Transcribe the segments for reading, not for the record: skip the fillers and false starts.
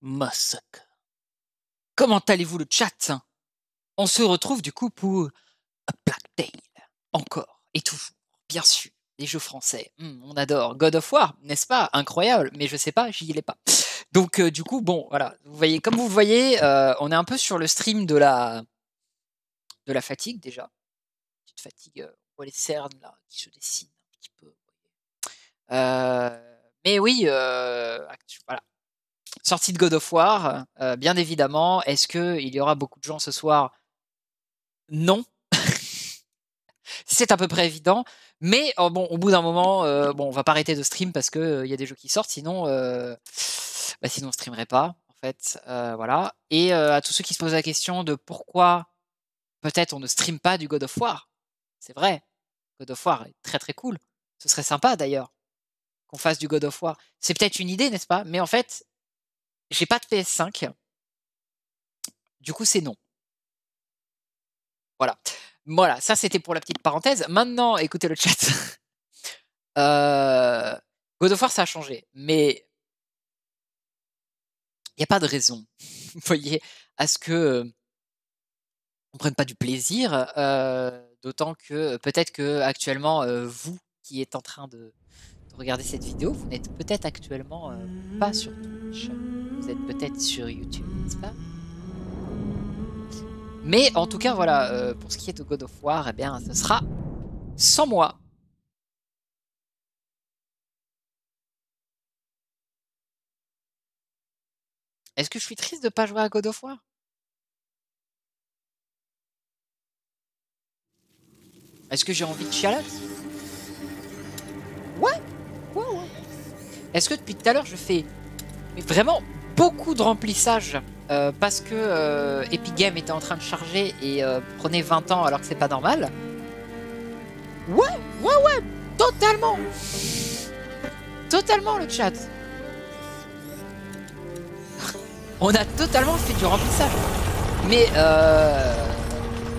Massacre. Comment allez-vous le chat? On se retrouve du coup pour A Plague Tale. Encore et toujours, bien sûr. Les jeux français, on adore. God of War, n'est-ce pas? Incroyable, mais je sais pas, j'y ai pas. Donc du coup, bon, voilà. Vous voyez, comme vous le voyez, on est un peu sur le stream de la fatigue déjà. Petite fatigue, on voit les cernes là qui se dessinent un petit peu. Mais oui, voilà. Sortie de God of War, bien évidemment. Est-ce qu'il y aura beaucoup de gens ce soir? Non. C'est à peu près évident. Mais bon, au bout d'un moment, bon, on va pas arrêter de stream parce que y a des jeux qui sortent, sinon, sinon on streamerait pas, en fait. Voilà. Et à tous ceux qui se posent la question de pourquoi peut-être on ne stream pas du God of War. C'est vrai. God of War est très très cool. Ce serait sympa d'ailleurs qu'on fasse du God of War. C'est peut-être une idée, n'est-ce pas? Mais en fait, j'ai pas de PS5. Du coup, c'est non. Voilà. Voilà, ça c'était pour la petite parenthèse. Maintenant, écoutez le chat. God of War, ça a changé, mais il n'y a pas de raison, vous voyez, à ce que on prenne pas du plaisir, d'autant que peut-être que actuellement, vous qui êtes en train de regarder cette vidéo, vous n'êtes peut-être actuellement pas sur Twitch, vous êtes peut-être sur YouTube, n'est-ce pas? Mais en tout cas, voilà, pour ce qui est de God of War, eh bien, ce sera sans moi. Est-ce que je suis triste de pas jouer à God of War? Est-ce que j'ai envie de chialer? Ouais, ouais, ouais. Est-ce que depuis tout à l'heure, je fais vraiment beaucoup de remplissage parce que Epic Games était en train de charger et prenait 20 ans alors que c'est pas normal? Ouais, ouais, ouais, totalement. Totalement le chat. On a totalement fait du remplissage. Mais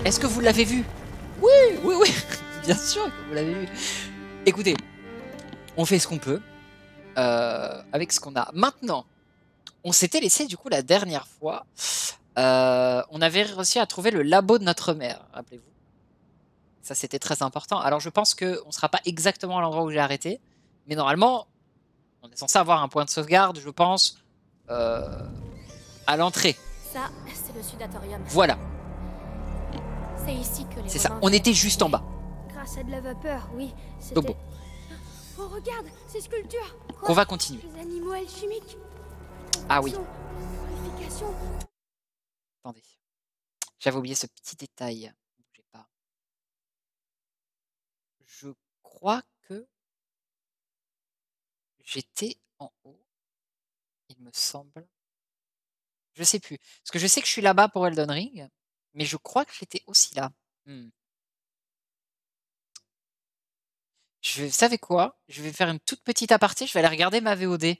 est-ce que vous l'avez vu? Oui, oui, oui. Bien sûr que vous l'avez vu. Écoutez, on fait ce qu'on peut avec ce qu'on a. Maintenant, on s'était laissé du coup la dernière fois. On avait réussi à trouver le labo de notre mère, rappelez-vous. Ça, c'était très important. Alors, je pense qu'on ne sera pas exactement à l'endroit où j'ai arrêté, mais normalement, on est censé avoir un point de sauvegarde, je pense, à l'entrée. Ça, c'est le Sudatorium. Voilà. C'est ici que les C'est ça. Romains On venaient était de juste en tuer. bas. Grâce à de la vapeur, oui. Donc C'était... bon, Oh, regarde, ces sculptures. Quoi? qu'on va continuer. Des animaux alchimiques. Ah oui. Purification. Attendez. J'avais oublié ce petit détail. Bougez pas. Je crois que j'étais en haut, il me semble. Je sais plus. Parce que je sais que je suis là-bas pour Elden Ring, mais je crois que j'étais aussi là. Vous savez quoi? Je vais faire une toute petite aparté, je vais aller regarder ma VOD.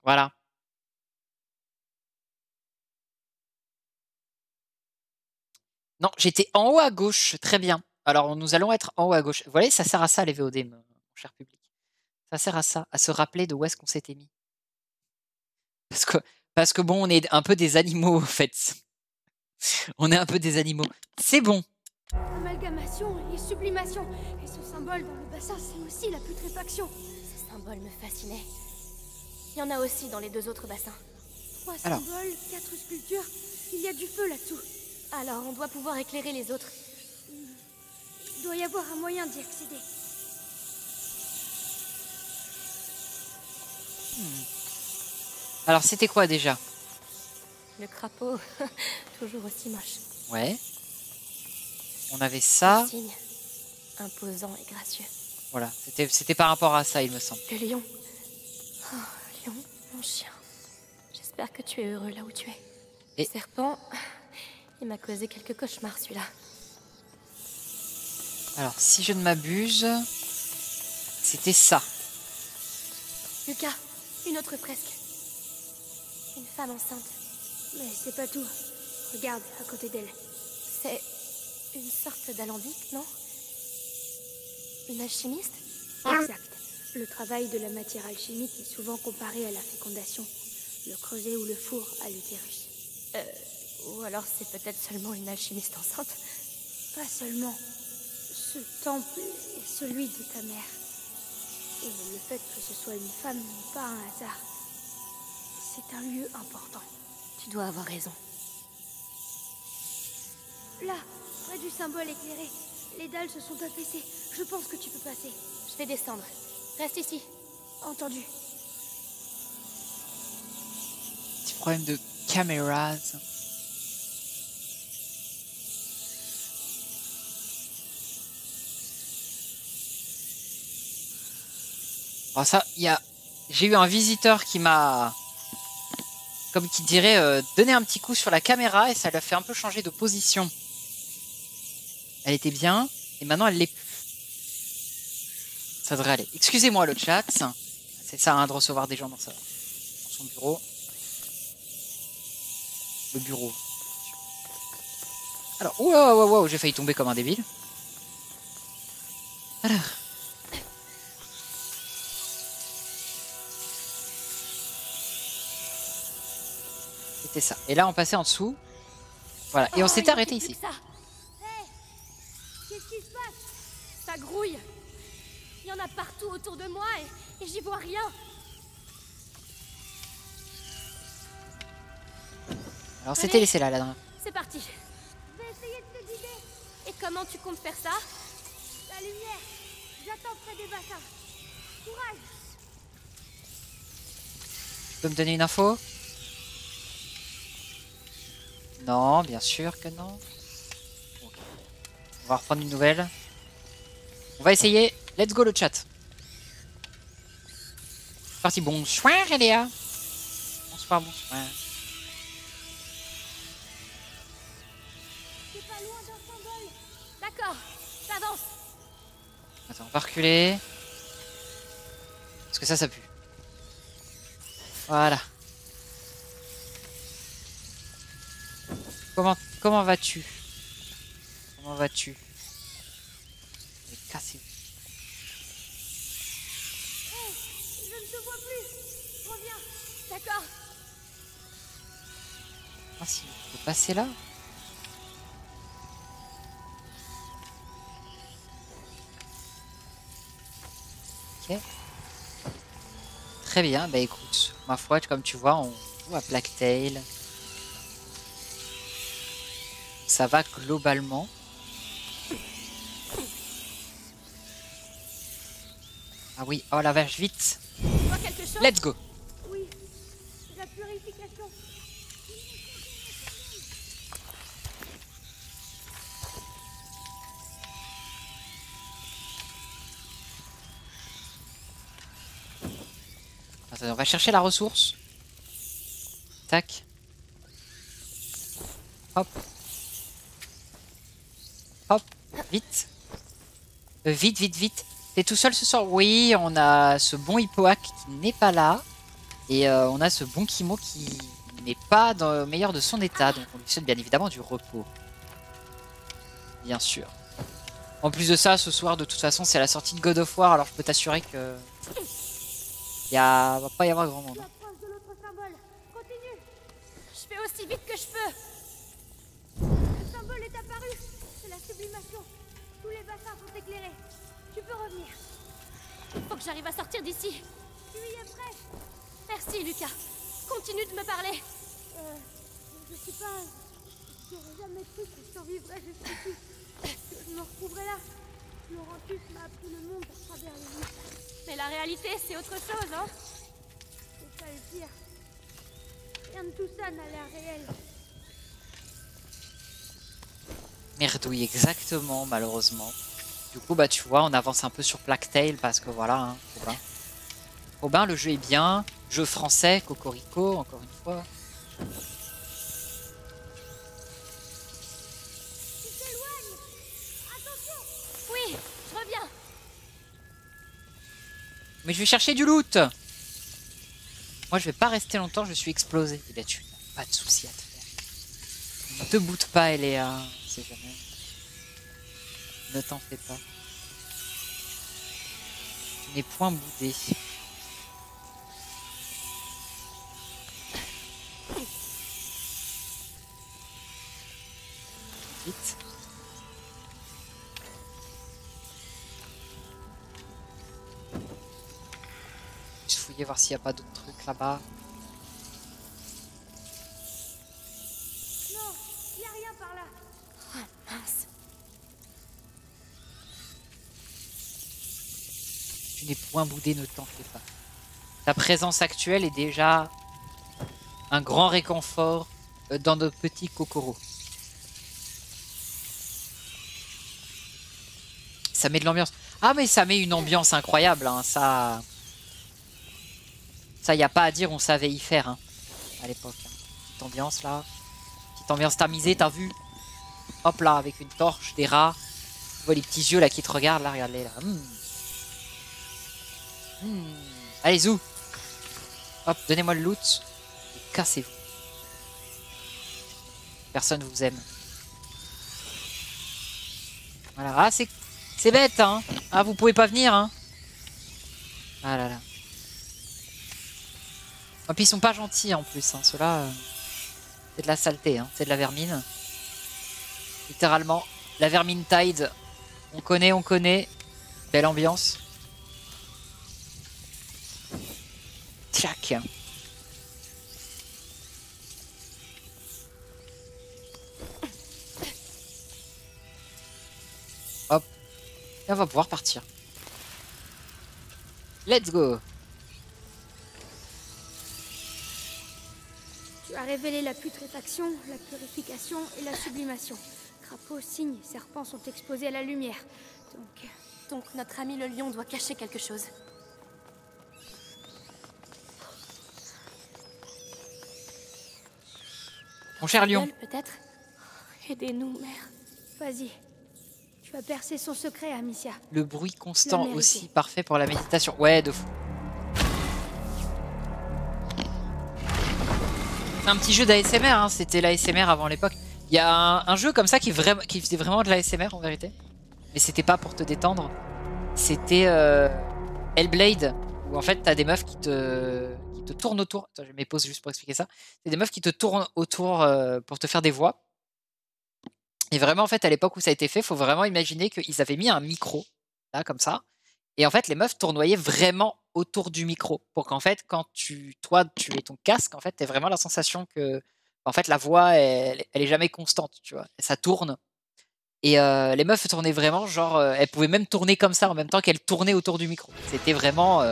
Voilà. Non, j'étais en haut à gauche, très bien. Alors nous allons être en haut à gauche. Vous voyez, ça sert à ça les VOD, mon cher public. Ça sert à ça, à se rappeler de où est-ce qu'on s'était mis. Parce que bon, on est un peu des animaux, en fait. On est un peu des animaux. C'est bon. Amalgamation et sublimation. Et ce symbole dans le bassin, c'est aussi la putréfaction. Ce symbole me fascinait. Il y en a aussi dans les deux autres bassins. 3 symboles, 4 sculptures. Il y a du feu là-dessous. Alors, on doit pouvoir éclairer les autres. Il doit y avoir un moyen d'y accéder. Alors, c'était quoi déjà? Le crapaud, toujours aussi moche. Ouais. On avait ça. Le cygne, imposant et gracieux. Voilà, c'était par rapport à ça, il me semble. Le lion. Oh, lion, mon chien. J'espère que tu es heureux là où tu es. Et... Le serpent, il m'a causé quelques cauchemars, celui-là. Alors, si je ne m'abuse, c'était ça. Lucas, une autre fresque. Une femme enceinte. Mais c'est pas tout. Regarde, à côté d'elle. C'est une sorte d'alambic, non? Une alchimiste? Exact. Le travail de la matière alchimique est souvent comparé à la fécondation. Le creuset ou le four à l'utérus. Ou alors c'est peut-être seulement une alchimiste enceinte. Pas seulement. Ce temple est celui de ta mère. Et le fait que ce soit une femme n'est pas un hasard. C'est un lieu important. Tu dois avoir raison. Là, près du symbole éclairé, les dalles se sont affaissées. Je pense que tu peux passer. Je vais descendre. Reste ici. Entendu. Petit problème de caméras. Alors ça, j'ai eu un visiteur qui m'a, comme qui dirait, donné un petit coup sur la caméra et ça lui a fait un peu changer de position. Elle était bien et maintenant elle l'est plus. Ça devrait aller. Excusez-moi le chat. C'est ça hein, de recevoir des gens dans son bureau. Le bureau. Alors, wow, j'ai failli tomber comme un débile. Alors. C'était ça. Et là, on passait en dessous. Voilà. Et on s'était arrêté ici. Hey, qu'est-ce qui se passe? Ça grouille. Il y en a partout autour de moi et j'y vois rien. Alors, c'était laissé là, la dernière. C'est parti. Je vais essayer de te guider. Et comment tu comptes faire ça? La lumière. J'attends près des bassins. Courage. Tu peux me donner une info? Non, bien sûr que non. Okay. On va reprendre une nouvelle. On va essayer. Let's go le chat. C'est parti. Bonsoir Eléa. Bonsoir. C'est pas loin d'un symbole. D'accord, j'avance. Attends, on va reculer. Parce que ça pue. Voilà. Comment vas-tu? Comment vas-tu? Cassez. Hey, je ne te vois plus. Reviens. D'accord. Ah si, on peut passer là? Ok. Très bien, bah écoute, ma foi, comme tu vois, on joue à Blacktail. Ça va globalement. Ah oui, oh la vache, vite. Tu vois quelque chose? Let's go. Oui, la purification. Attends, on va chercher la ressource. Tac. Hop. Hop. Vite. Vite. T'es tout seul ce soir? Oui, on a ce bon Hippoac qui n'est pas là. Et on a ce bon Kimo qui n'est pas dans le meilleur de son état. Donc on lui souhaite bien évidemment du repos. Bien sûr. En plus de ça, ce soir, de toute façon, c'est la sortie de God of War. Alors je peux t'assurer que... va pas y avoir grand monde. L'approche de l'autre symbole. Continue. Je fais aussi vite que je peux. Le symbole est apparu. C'est la sublimation. Tous les bassins sont éclairés. Tu peux revenir. Faut que j'arrive à sortir d'ici. Tu y es prêt? Merci, Lucas. Continue de me parler. Je sais pas... J'aurais jamais cru que je survivrais jusqu'ici. Que je me retrouverais là. Laurentus m'a appris le monde à travers les nuits. Mais la réalité, c'est autre chose, hein? C'est ça le pire. Rien de tout ça n'a l'air réel. Merde, oui, exactement, malheureusement. Du coup, bah tu vois, on avance un peu sur Blacktail parce que voilà, hein, Robin, le jeu est bien. Jeu français, Cocorico, encore une fois. Tu t'éloignes! Attention! Oui, je reviens. Mais je vais chercher du loot. Moi, je vais pas rester longtemps, je suis explosé. Eh bien, tu n'as pas de soucis à te faire. Ne te boude pas, Eléa. On sait jamais. Ne t'en fais pas. Tu n'es point boudé. vite. Je vais fouiller voir s'il n'y a pas d'autres trucs là-bas. Non, il n'y a rien par là. Oh, mince. Tu n'es point boudé, ne t'en fais pas. Ta présence actuelle est déjà un grand réconfort dans nos petits cocoros. Ça met de l'ambiance. Ah mais ça met une ambiance incroyable, hein. Ça, y a pas à dire, on savait y faire hein, à l'époque. Hein. Petite ambiance là, petite ambiance tamisée, t'as vu? Hop là, avec une torche, des rats. Tu vois les petits yeux là qui te regardent là, regarde-les là. Allez zou. Hop, donnez-moi le loot. Et cassez-vous. Personne vous aime. Voilà, ah c'est bête hein. Ah vous pouvez pas venir hein. Ah là là. Et puis ils sont pas gentils en plus hein. Ceux-là c'est de la saleté hein. C'est de la vermine. Littéralement. La vermine tide. On connaît. Belle ambiance. Tchac. Hop. Et on va pouvoir partir. Let's go. Tu as révélé la putréfaction, la purification et la sublimation. Crapauds, cygnes, serpents sont exposés à la lumière. Donc notre ami le lion doit cacher quelque chose. Mon cher lion. Peut-être. Aidez-nous, mère. Vas-y. Tu vas percer son secret, Amicia. Le bruit constant aussi parfait pour la méditation. Ouais, de fou. C'est un petit jeu d'ASMR, hein. C'était l'ASMR avant l'époque. Il y a un jeu comme ça qui faisait vraiment de l'ASMR en vérité. Mais c'était pas pour te détendre. C'était Hellblade, où en fait t'as des meufs qui te tournent autour. Attends, je mets pause juste pour expliquer ça. C'est des meufs qui te tournent autour pour te faire des voix. Et vraiment en fait à l'époque où ça a été fait, faut vraiment imaginer qu'ils avaient mis un micro, là comme ça. Et en fait les meufs tournoyaient vraiment autour du micro. Pour qu'en fait quand tu es ton casque, en fait t'as vraiment la sensation que en fait la voix elle est jamais constante, tu vois. Ça tourne. Et les meufs tournaient vraiment, genre, elles pouvaient même tourner comme ça en même temps qu'elles tournaient autour du micro. C'était vraiment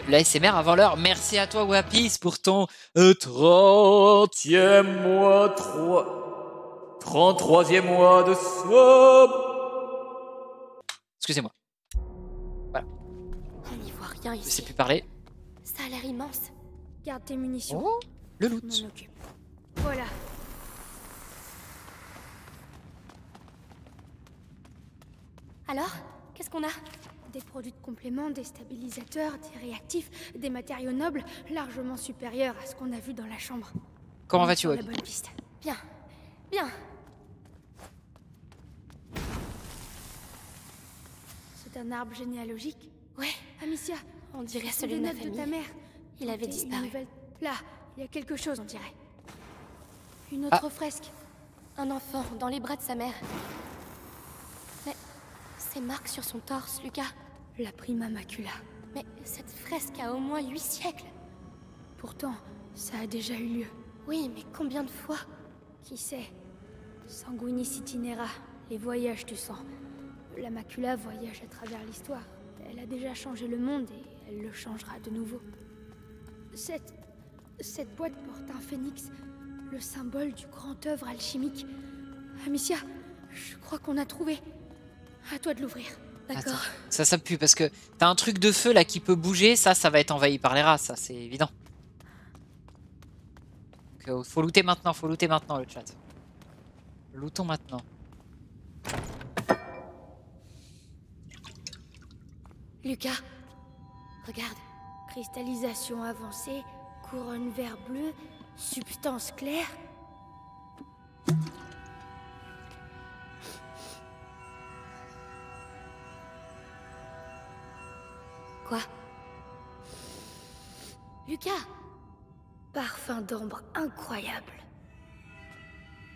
l'ASMR avant l'heure. Merci à toi, Wapis, pour ton 30e mois, 33e mois de sub. Excusez-moi. Voilà. On n'y voit rien ici. Je sais plus parler. Ça a l'air immense. Garde tes munitions. Oh, le loot. Je m'en occupe. Voilà. Alors, qu'est-ce qu'on a? Des produits de complément, des stabilisateurs, des réactifs, des matériaux nobles, largement supérieurs à ce qu'on a vu dans la chambre. Comment vas-tu, la Wapis? bonne piste. Bien. Bien. C'est un arbre généalogique? Ouais. Amicia, on dirait celui de ma famille. De ta mère. Il avait disparu. Là, il y a quelque chose, on dirait. Une autre fresque. Un enfant dans les bras de sa mère. Mais ces marques sur son torse, Lucas. La prima macula. Mais cette fresque a au moins 8 siècles. Pourtant, ça a déjà eu lieu. Oui, mais combien de fois? Qui sait? Sanguinis itinera, les voyages du sang. La macula voyage à travers l'histoire. Elle a déjà changé le monde et elle le changera de nouveau. Cette boîte porte un phénix, le symbole du grand œuvre alchimique. Amicia, je crois qu'on a trouvé. À toi de l'ouvrir. D'accord. Ça pue parce que t'as un truc de feu là qui peut bouger, ça va être envahi par les rats, ça c'est évident. Donc, faut looter maintenant le chat. Lootons maintenant. Lucas, regarde. Cristallisation avancée, couronne vert bleu, substance claire. Quoi? Lucas! Parfum d'ambre incroyable.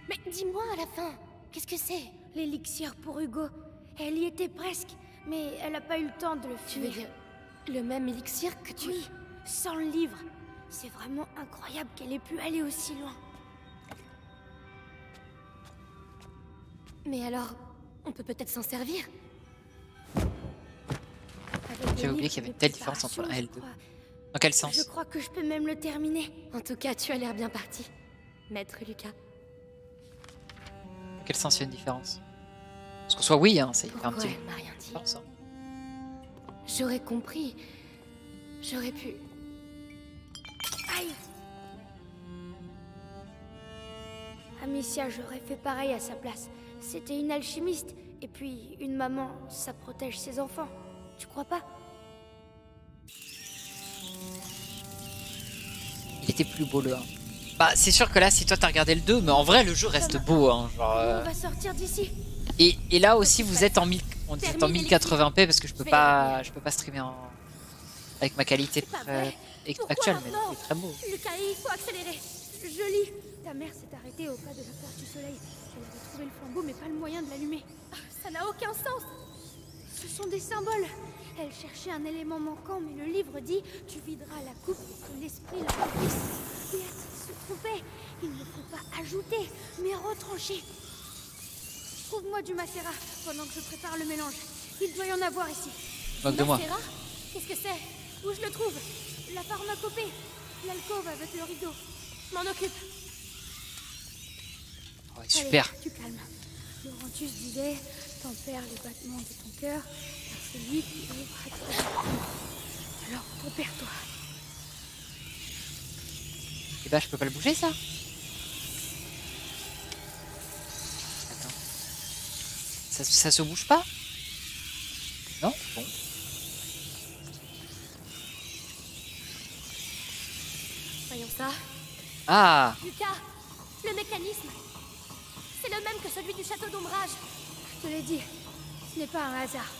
Mais dis-moi à la fin, Qu'est-ce que c'est? L'élixir pour Hugo. Elle y était presque, mais elle n'a pas eu le temps de le fuir. Tu veux dire le même élixir que tu... Oui, sans le livre. C'est vraiment incroyable qu'elle ait pu aller aussi loin. Mais alors, on peut peut-être s'en servir? J'avais oublié qu'il y avait une telle différence entre la L2. Dans quel sens? Je crois que je peux même le terminer. En tout cas, tu as l'air bien parti, Maître Lucas. Dans quel sens il y a une différence? Parce que soit oui, hein, c'est un petit... Elle m'a rien dit. Ça. J'aurais compris. J'aurais pu... Aïe! Amicia, j'aurais fait pareil à sa place. C'était une alchimiste. Et puis, une maman, ça protège ses enfants. Tu crois pas? Il était plus beau le 1. Bah, c'est sûr que là, si toi t'as regardé le 2, mais en vrai, le jeu reste beau. Hein, genre, On va sortir d'ici. Et là aussi, vous êtes en 1080p parce que je peux pas streamer avec ma qualité actuelle, mais c'est très beau. Lucas, il faut accélérer. Je lis. Ta mère s'est arrêtée au pas de la porte du soleil. Elle avait trouvé le flambeau, mais pas le moyen de l'allumer. Ça n'a aucun sens. Ce sont des symboles. Elle cherchait un élément manquant, mais le livre dit « Tu videras la coupe pour que l'esprit la remplisse ». Béatrice se trompait. Il ne faut pas ajouter, mais retrancher. Trouve-moi du macérat pendant que je prépare le mélange. Il doit y en avoir ici. Moque de moi. Macérat? Qu'est-ce que c'est? Où je le trouve? La pharmacopée. L'alcôve avec le rideau. M'en occupe. Ouais, super. Allez, tu calmes. Laurentius disait « Tempère les battements de ton cœur, car c'est lui qui ouvre à toi. » Alors, tempère-toi. Et bah, je peux pas le bouger, ça? Attends. Ça se bouge pas? Non? Bon. Voyons ça. Ah! Lucas, le mécanisme, c'est le même que celui du château d'ombrage. Je te l'ai dit, ce n'est pas un hasard.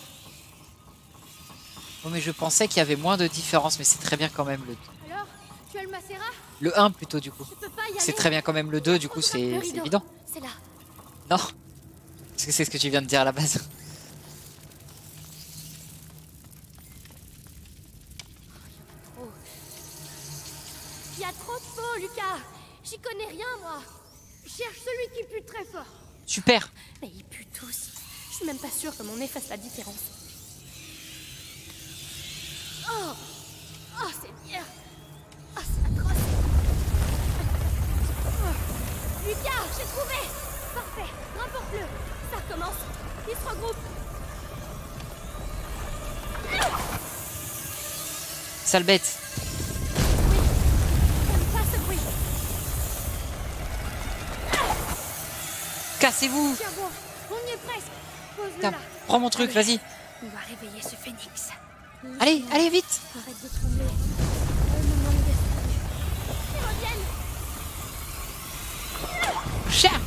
Oh, mais je pensais qu'il y avait moins de différence, mais c'est très bien quand même le 2. Alors, tu as le macérat? Le 1 plutôt, du coup. Je peux pas y aller. C'est très bien quand même le 2, du coup, c'est évident. C'est là. Non? Parce que c'est ce que tu viens de dire à la base. Il y a trop de faux, Lucas. J'y connais rien, moi. Cherche celui qui pue très fort. Super! Mais ils puent tous. Je suis même pas sûre que mon nez fasse la différence. Oh, oh, c'est bien. Oh, c'est atroce. Oh. Lucas, j'ai trouvé. Parfait, rapporte-le. Ça recommence. Ils se regroupent. Sale bête! Cassez-vous! Tiens bon, on y est presque. Pose-le Tiens, là. prends mon truc, vas-y! On va réveiller ce phénix. Allez, allez, vite! Arrête de trembler. Elle me manque d'esprit. Ils reviennent. Chat!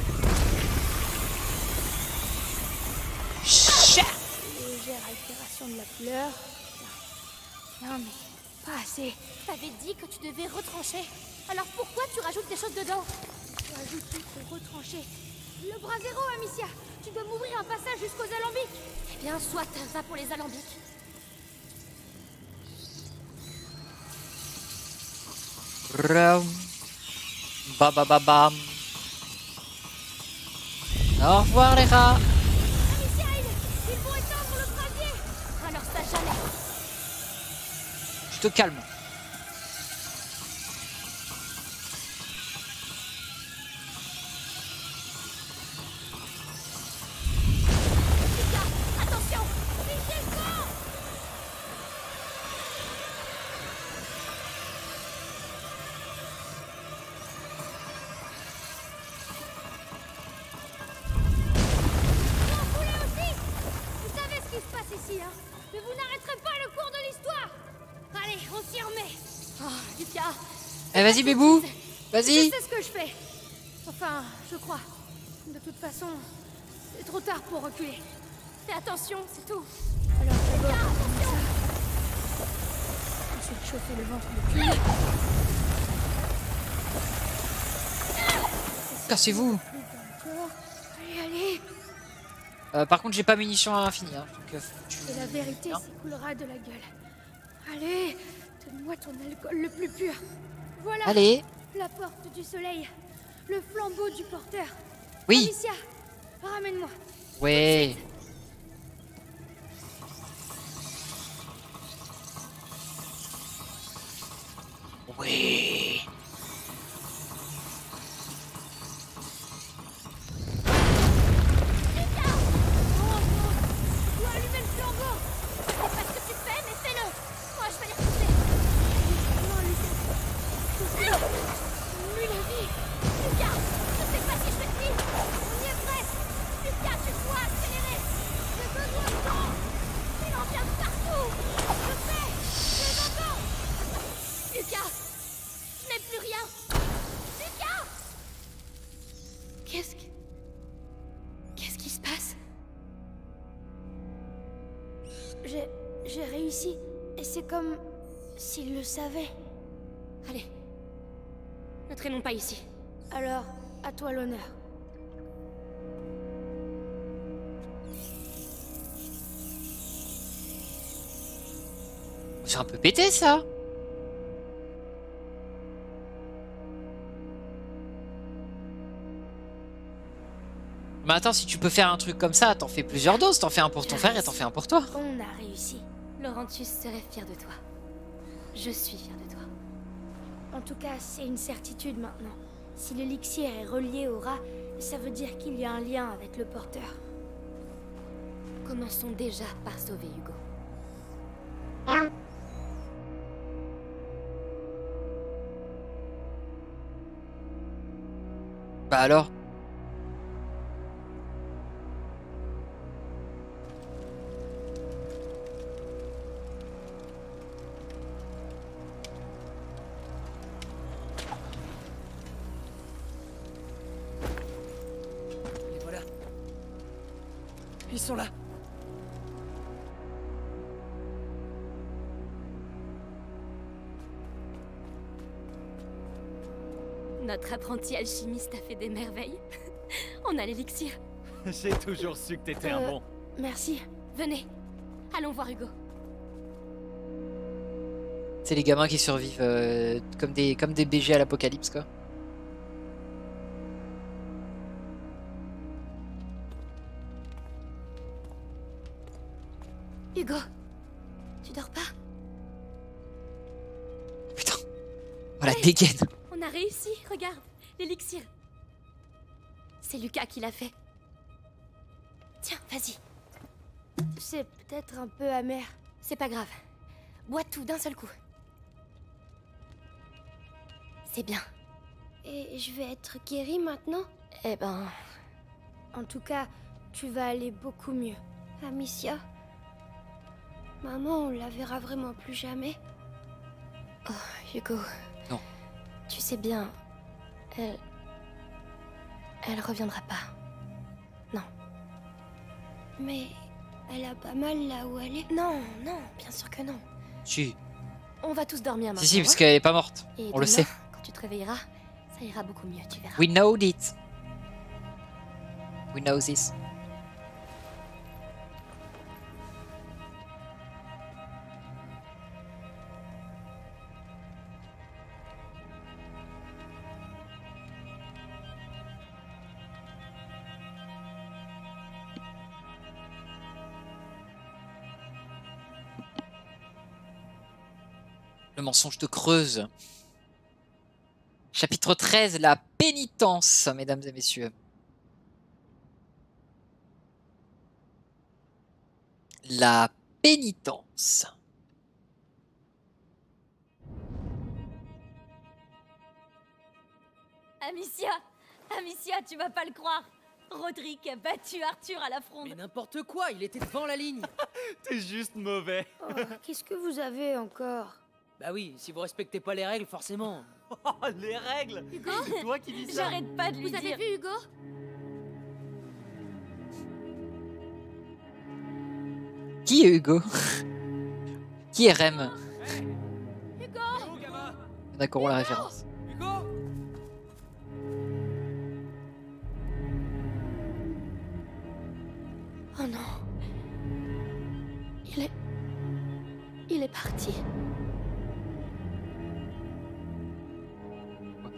Chat! Légère altération de la couleur. Non mais pas assez. T'avais dit que tu devais retrancher. Alors pourquoi tu rajoutes des choses dedans? Tu ajoutes tout pour retrancher. Le brasero, Amicia. Tu dois m'ouvrir un passage jusqu'aux alambics. Eh bien, soit va pour les alambics. Bam. Au revoir les rats! Amicia, ils vont éteindre le brasier. Alors ça jamais. Je te calme. Attention, fichez le camp. Vous voulez aussi? Vous savez ce qui se passe ici, hein? Mais vous n'arrêterez pas le cours de l'histoire. Allez, on s'y remet. Oh, Lucas. Eh, vas-y, bébou! Je Vas-y! sais ce que je fais. Enfin, je crois. De toute façon, c'est trop tard pour reculer. Fais attention, c'est tout. Alors d'abord, attention. Ensuite, chauffer le ventre de cuir. Cassez-vous! Plus dans le corps. Allez, allez. Par contre, j'ai pas munitions à l'infini. Hein, donc, Et la vérité s'écoulera de la gueule. Allez, donne-moi ton alcool le plus pur. Voilà. Allez. La porte du soleil. Le flambeau du porteur. Oui. Amicia, ramène-moi. Ouais. Oui. Qu'est-ce qui se passe? J'ai réussi. Et c'est comme s'il le savait. Allez. Ne traînons pas ici. Alors, à toi l'honneur. C'est un peu pété ça. Mais attends, si tu peux faire un truc comme ça, t'en fais plusieurs doses. T'en fais un pour ton frère et t'en fais un pour toi. On a réussi. Laurentius serait fier de toi. Je suis fier de toi. En tout cas, c'est une certitude maintenant. Si l'élixir est relié au rat, ça veut dire qu'il y a un lien avec le porteur. Commençons déjà par sauver Hugo. Bah alors? Et voilà. Ils sont là. Notre apprenti alchimiste a fait des merveilles. On a l'élixir. J'ai toujours su que t'étais un bon. Merci. Venez, allons voir Hugo. C'est les gamins qui survivent comme des BG à l'apocalypse quoi. Hugo, tu dors pas? Putain. Oh la dégaine. On a réussi, regarde, l'élixir. C'est Lucas qui l'a fait. Tiens, vas-y. C'est peut-être un peu amer. C'est pas grave. Bois tout d'un seul coup. C'est bien. Et je vais être guérie maintenant? Eh ben... En tout cas, tu vas aller beaucoup mieux. Amicia? Maman, on la verra vraiment plus jamais? Oh, Hugo... Non. Tu sais bien... Elle reviendra pas. Non. Mais... elle a pas mal là où elle est? Non, non, bien sûr que non. Si. On va tous dormir maintenant. Si, parce qu'elle est pas morte. Et On le demain, sait. Quand tu te réveilleras, ça ira beaucoup mieux, tu verras. We know it. We know this. Le mensonge de Creuse. Chapitre 13, la pénitence, mesdames et messieurs. La pénitence. Amicia, Amicia, tu vas pas le croire. Roderick a battu Arthur à la fronde. Mais n'importe quoi, il était devant la ligne. T'es juste mauvais. Oh, qu'est-ce que vous avez encore? Bah oui, si vous respectez pas les règles, forcément. Oh, les règles. Hugo, C'est toi qui dis ça. j'arrête pas de lui Vous dire. avez vu Hugo? Qui est Hugo? Qui est Rem? Hugo, gamin. D'accord, on la référence. Hugo! parti.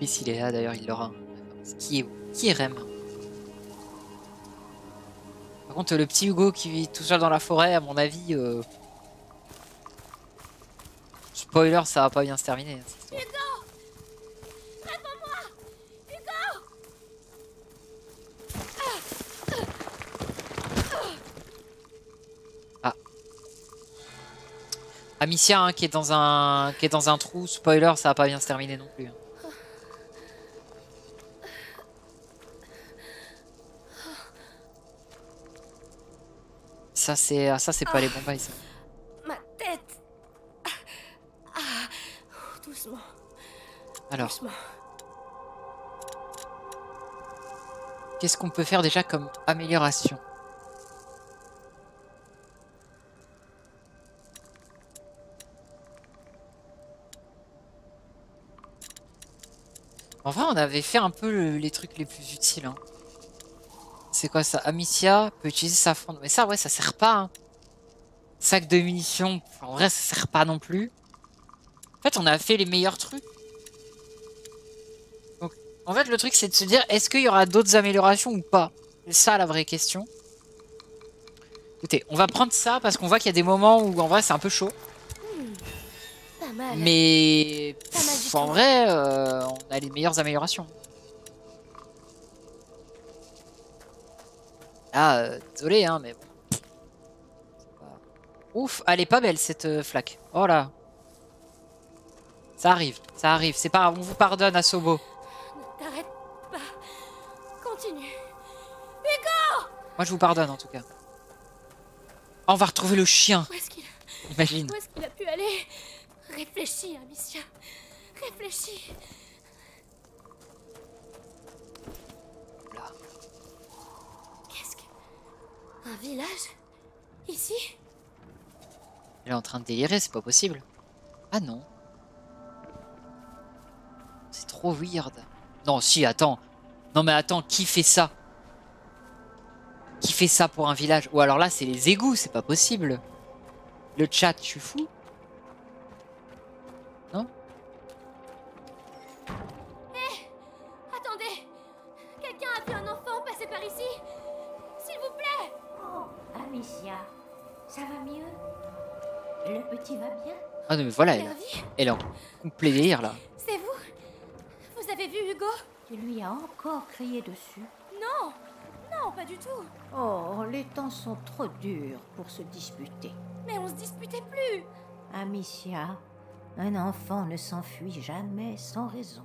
Et s'il est là d'ailleurs, il l'aura. Qui est Rem? Par contre, le petit Hugo qui vit tout seul dans la forêt, à mon avis, spoiler, ça va pas bien se terminer. Hein, cette histoire. Hugo! Réponds-moi! Hugo! Ah. Amicia hein, qui est dans un trou, spoiler, ça va pas bien se terminer non plus. Hein. Ça c'est pas les bons bails ça. Ma tête! Doucement. Alors, Doucement. qu'est-ce qu'on peut faire déjà comme amélioration? En vrai, on avait fait un peu les trucs les plus utiles. Hein. C'est quoi ça? Amicia peut utiliser sa fronde. Mais ça, ouais, ça sert pas. Hein. Sac de munitions, en vrai, ça sert pas non plus. En fait, on a fait les meilleurs trucs. Donc, en fait, le truc, c'est de se dire, est-ce qu'il y aura d'autres améliorations ou pas? C'est ça la vraie question. Écoutez, on va prendre ça parce qu'on voit qu'il y a des moments où, en vrai, c'est un peu chaud. Pas mal. Mais Pas mal du en tout. vrai, on a les meilleures améliorations. Ah, désolé, hein, mais bon. Ouf, elle est pas belle cette flaque. Oh là. Ça arrive, c'est pas grave, on vous pardonne à Sobo. Ne t'arrête pas. Continue. Hugo! Moi je vous pardonne en tout cas. Oh, on va retrouver le chien, Où est-ce qu'il imagine. a pu aller? Réfléchis, Amicia. Réfléchis. Là. Qu'est-ce que... Un village? Ici? Elle est en train de délirer, c'est pas possible. Ah non. C'est trop weird. Non, si, attends. Non mais attends, qui fait ça? Qui fait ça pour un village? Ou alors là, c'est les égouts, c'est pas possible. Le chat, je suis fou. Non? Attendez. Quelqu'un a vu un enfant passer par ici? S'il vous plaît. Oh, Amicia, ça va mieux? Le petit va bien? Ah non mais voilà, Hervie, elle est en complet délire là. c'est vous? Vous avez vu Hugo? Tu lui as encore crié dessus? Non. Non, pas du tout. Oh, les temps sont trop durs pour se disputer. Mais on se disputait plus. Amicia, un enfant ne s'enfuit jamais sans raison.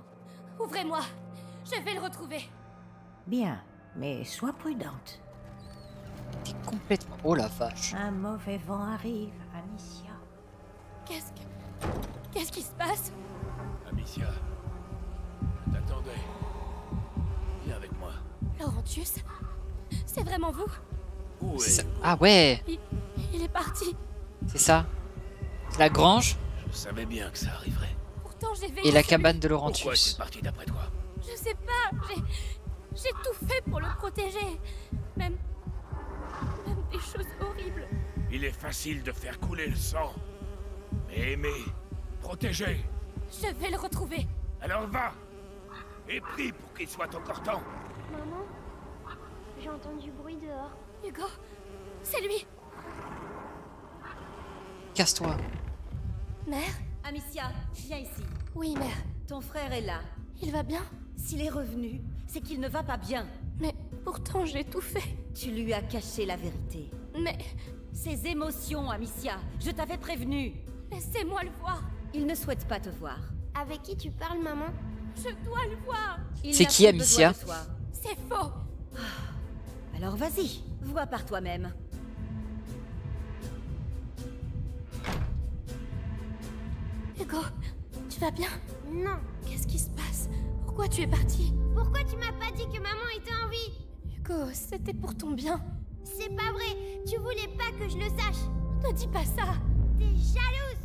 Ouvrez-moi. Je vais le retrouver. Bien, mais sois prudente. T'es complètement... Oh la vache. Un mauvais vent arrive, Amicia. Qu'est-ce qui se passe? Amicia, je t'attendais. Viens avec moi. Laurentius? C'est vraiment vous? Où C'est ça. est Ah ouais, Il est parti. c'est ça. C'est la grange Je savais bien que ça arriverait. Pourtant j'ai veillé et la sur lui. cabane de Pourquoi Laurentius. es-tu parti d'après toi? Je sais pas. J'ai tout fait pour le protéger. Même des choses horribles. Il est facile de faire couler le sang. Mais aimer, protéger. Je vais le retrouver. Alors va et prie pour qu'il soit encore temps. Maman, j'ai entendu du bruit dehors. Hugo, c'est lui. Casse-toi. Mère? Amicia, viens ici. Oui, mère. Ton frère est là. Il va bien? S'il est revenu, c'est qu'il ne va pas bien. Mais pourtant j'ai tout fait. Tu lui as caché la vérité. Mais Ses émotions, Amicia, je t'avais prévenu. laissez-moi le voir. Il ne souhaite pas te voir. Avec qui tu parles, maman? Je dois le voir. Il C'est n'a qui, plus Amicia? besoin de toi. C'est faux. Alors vas-y, vois par toi-même. Hugo, tu vas bien? Non. Qu'est-ce qui se passe? Pourquoi tu es parti? Pourquoi tu m'as pas dit que maman était en vie? Hugo, c'était pour ton bien. C'est pas vrai. Tu voulais pas que je le sache. Ne dis pas ça. T'es jalouse.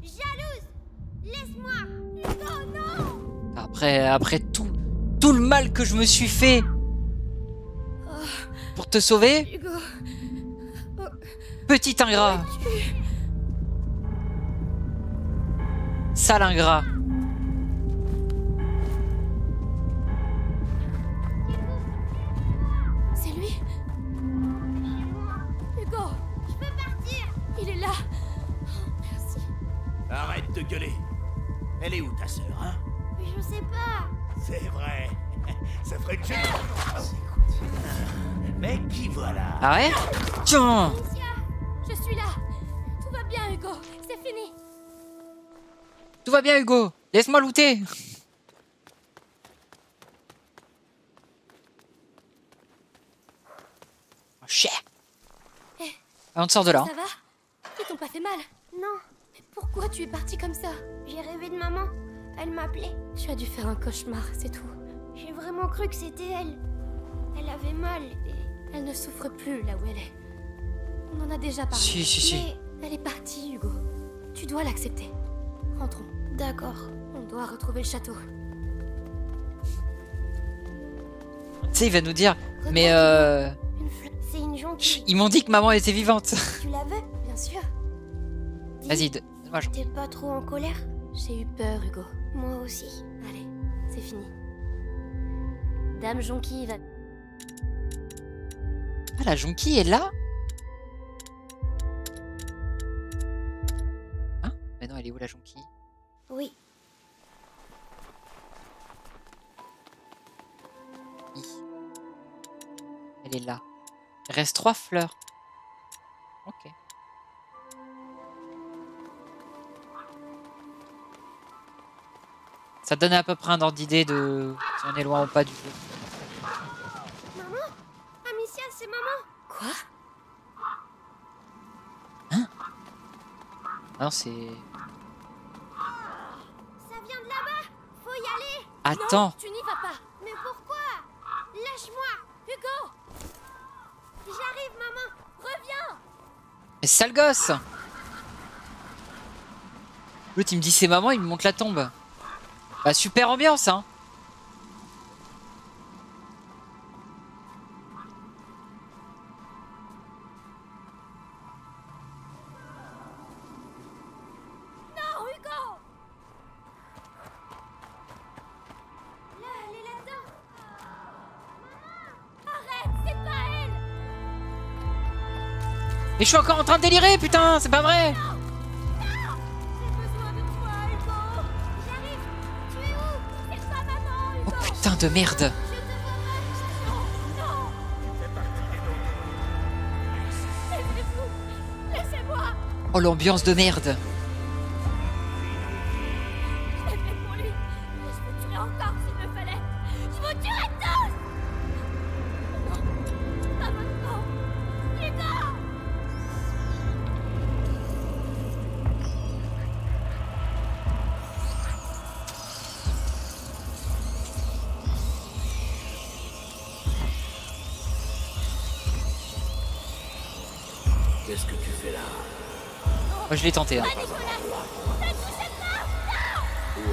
Jalouse. Laisse-moi. Hugo, non. Après tout le mal que je me suis fait pour te sauver, Hugo. petit ingrat. sale ingrat. C'est lui? Hugo, je peux partir. Il est là. Oh, merci. Arrête de gueuler. Elle est où ta sœur, hein? Je sais pas. C'est vrai. Ça ferait une gêne. Mais qui voilà? Ah ouais? Tiens! Amicia, je suis là. Tout va bien, Hugo. C'est fini. Tout va bien, Hugo. Laisse-moi looter. Oh, shit. Eh. Ah, on te sort de là. Ça va? Ils t'ont pas fait mal? Non, Mais pourquoi tu es parti comme ça? j'ai rêvé de maman. Elle m'appelait. Tu as dû faire un cauchemar, c'est tout. J'ai vraiment cru que c'était elle. Elle avait mal et... Elle ne souffre plus là où elle est. On en a déjà parlé. Si. Mais... Elle est partie, Hugo. Tu dois l'accepter. Rentrons. D'accord. On doit retrouver le château. Tu sais, il va nous dire. Mais Une fleur. C'est une jonquille. ils m'ont dit que maman était vivante. Tu la veux? Bien sûr. Dis, Vas-y, donne-moi. T'es pas trop en colère? J'ai eu peur, Hugo. Moi aussi. Allez, c'est fini. Dame Jonquille va... Ah, la jonquille est là? Hein? Mais non, elle est où la jonquille? Oui. Elle est là. Il reste 3 fleurs. Ok. Ça donne à peu près un ordre d'idée de si on est loin ou pas du jeu. Maman? Amicia, c'est maman. Quoi? Ah non, c'est... Ça vient de là-bas. Faut y aller. Attends. Non, tu n'y vas pas. Mais pourquoi? Lâche-moi. Hugo, J'arrive, maman. reviens. Mais sale gosse! L'autre il me dit c'est maman, il me montre la tombe. Bah super ambiance hein! Non, Hugo. Là, elle est là-dedans. Arrête, c'est pas elle. Mais je suis encore en train de délirer putain, c'est pas vrai! J'ai besoin de toi, Hugo. J'arrive. Tu es où? C'est pas maman, Oh Hugo. putain de merde! Je te vois pas. Non. Laissez-vous. Laissez-moi. Oh l'ambiance de merde! Je l'ai fait pour lui. Et je vous tuerai encore s'il le fallait. Je vous tuerai tous. Non. Pas maintenant. Hugo. Qu'est-ce que tu fais là? Moi je l'ai tenté hein. Où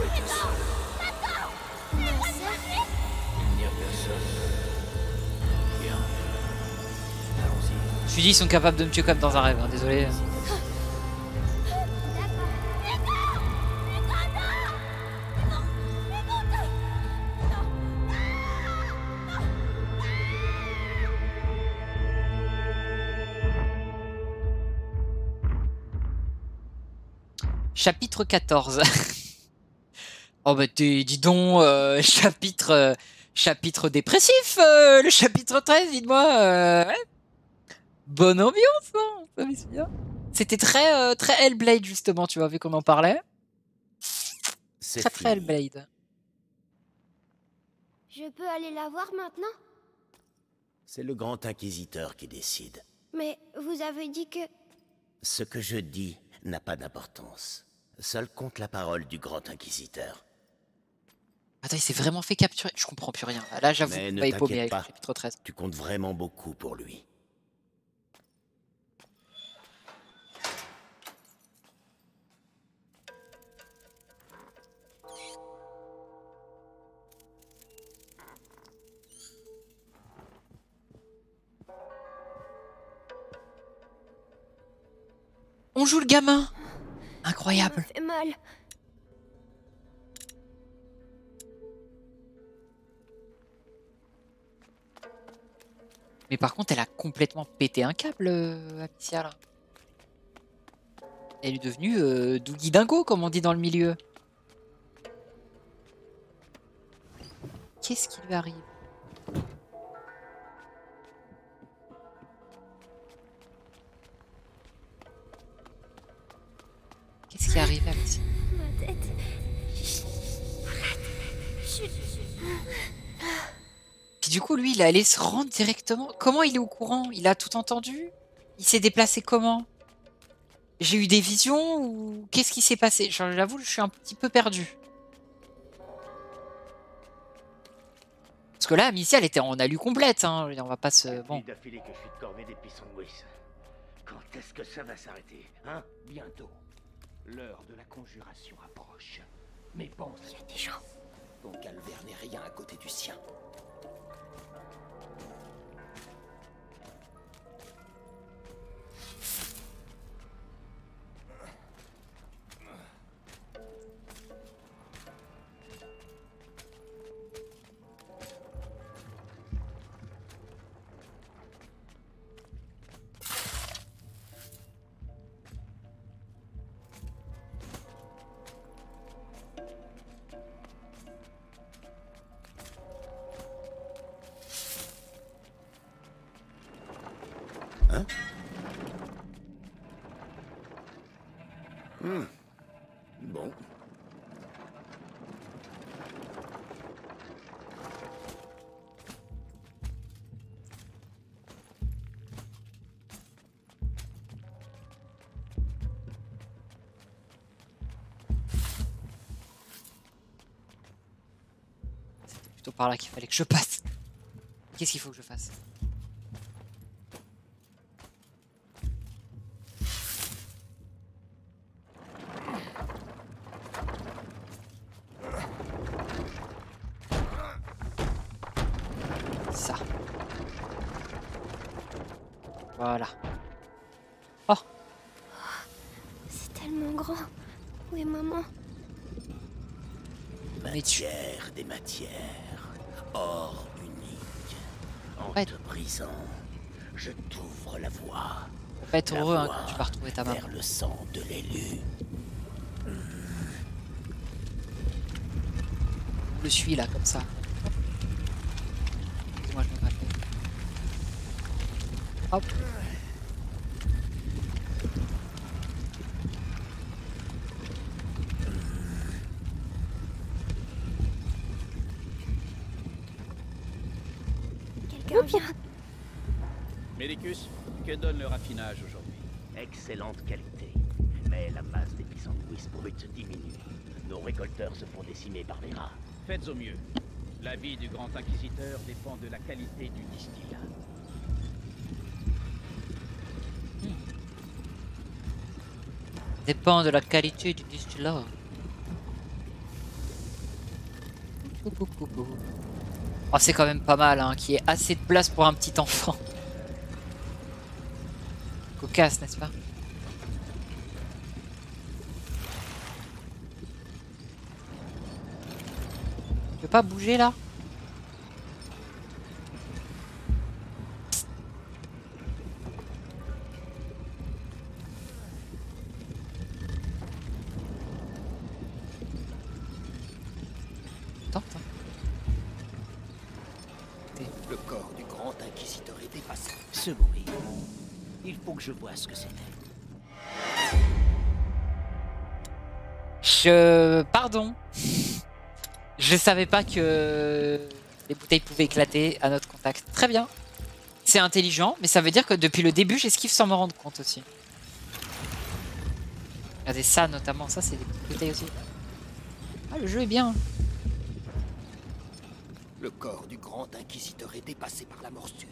est ta sœur? Il n'y a personne. Bien. Allons-y. Je me suis dit ils sont capables de me tuer comme dans un rêve, hein, désolé. Chapitre 14. Oh bah dis donc, chapitre dépressif, le chapitre 13, dites-moi. Ouais. Bonne ambiance, hein, ça va, c'est bien. C'était très Hellblade justement, tu vois, vu qu'on en parlait. C'est Très Hellblade. Je peux aller la voir maintenant? C'est le grand inquisiteur qui décide. Mais vous avez dit que... Ce que je dis n'a pas d'importance. Seul compte la parole du grand inquisiteur. Attends, il s'est vraiment fait capturer. Je comprends plus rien. Là, j'avoue, Mais on ne va épaumer t'inquiète avec le pas, chapitre 13. tu comptes vraiment beaucoup pour lui. On joue le gamin. Ça Incroyable. me fait mal. Mais par contre, elle a complètement pété un câble, Amicia, là. Elle est devenue Doogie Dingo, comme on dit dans le milieu. Qu'est-ce qui lui arrive? Qu'est-ce qui arrive, Amicia? Ma tête. Puis du coup, lui, il est allé se rendre directement. Comment il est au courant? Il a tout entendu? Il s'est déplacé comment? J'ai eu des visions ou qu'est-ce qui s'est passé? J'avoue, je suis un petit peu perdu. Parce que là, Amicia, elle était en alu complète. Hein. On va pas se... Bon. D'affilée que je suis de corvée des pissenlouis. Quand est-ce que ça va s'arrêter, hein? Bientôt. L'heure de la conjuration approche. Mais pense, Il y a des gens. ton calvaire n'est rien à côté du sien. Bon. C'était plutôt par là qu'il fallait que je passe. Qu'est-ce qu'il faut que je fasse? Ça. Voilà. Oh, C'est tellement grand. Où est maman? Matière des matières. Or unique. En Ouais. te brisant, je t'ouvre la voie. faut pas être La heureux hein, voie quand tu vas retrouver ta maman. vers le sang de l'élu. Je le suis là, comme ça. Moi, je me rappelle. Hop. Quelqu'un vient. Médicus, que donne le raffinage aujourd'hui? Excellente qualité. Mais la masse des pissenlouis brutes diminue. Nos récolteurs se font décimer par les rats. Faites au mieux. La vie du grand inquisiteur dépend de la qualité du distillat. Dépend de la qualité du distillat. Oh, c'est quand même pas mal, hein, qu'il y ait assez de place pour un petit enfant. Cocasse, n'est-ce pas? Tu peux pas bouger là? Attends, attends. Le corps du grand inquisiteur est dépassé. Ce bruit, il faut que je vois ce que c'était. Pardon. Je savais pas que les bouteilles pouvaient éclater à notre contact. Très bien. C'est intelligent, mais ça veut dire que depuis le début, j'esquive sans me rendre compte aussi. Regardez ça notamment, ça c'est des petites bouteilles aussi. Ah, le jeu est bien. Le corps du grand inquisiteur est dépassé par la morsure.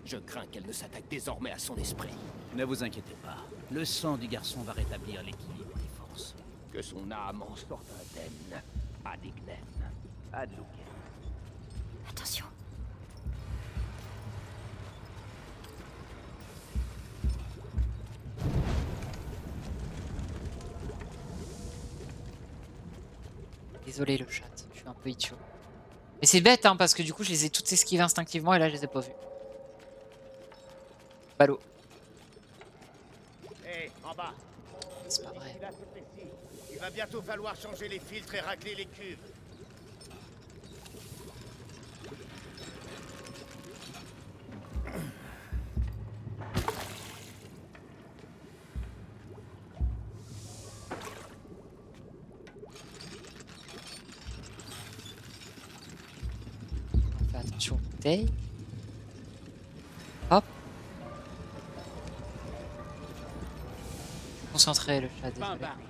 Je crains qu'elle ne s'attaque désormais à son esprit. Ne vous inquiétez pas. Le sang du garçon va rétablir l'équilibre des forces. Que son âme en sorte indemne. Ad ignem. Ad lucem. Attention. Désolé le chat, je suis un peu idiot. Mais c'est bête hein, parce que du coup je les ai toutes esquivées instinctivement et là je les ai pas vues. Ballot. Hé, en bas. C'est pas vrai. Là, c'est précis. Il va bientôt falloir changer les filtres et racler les cuves. On fait attention aux bouteilles. Hop. Concentrer le chat. Fin baril.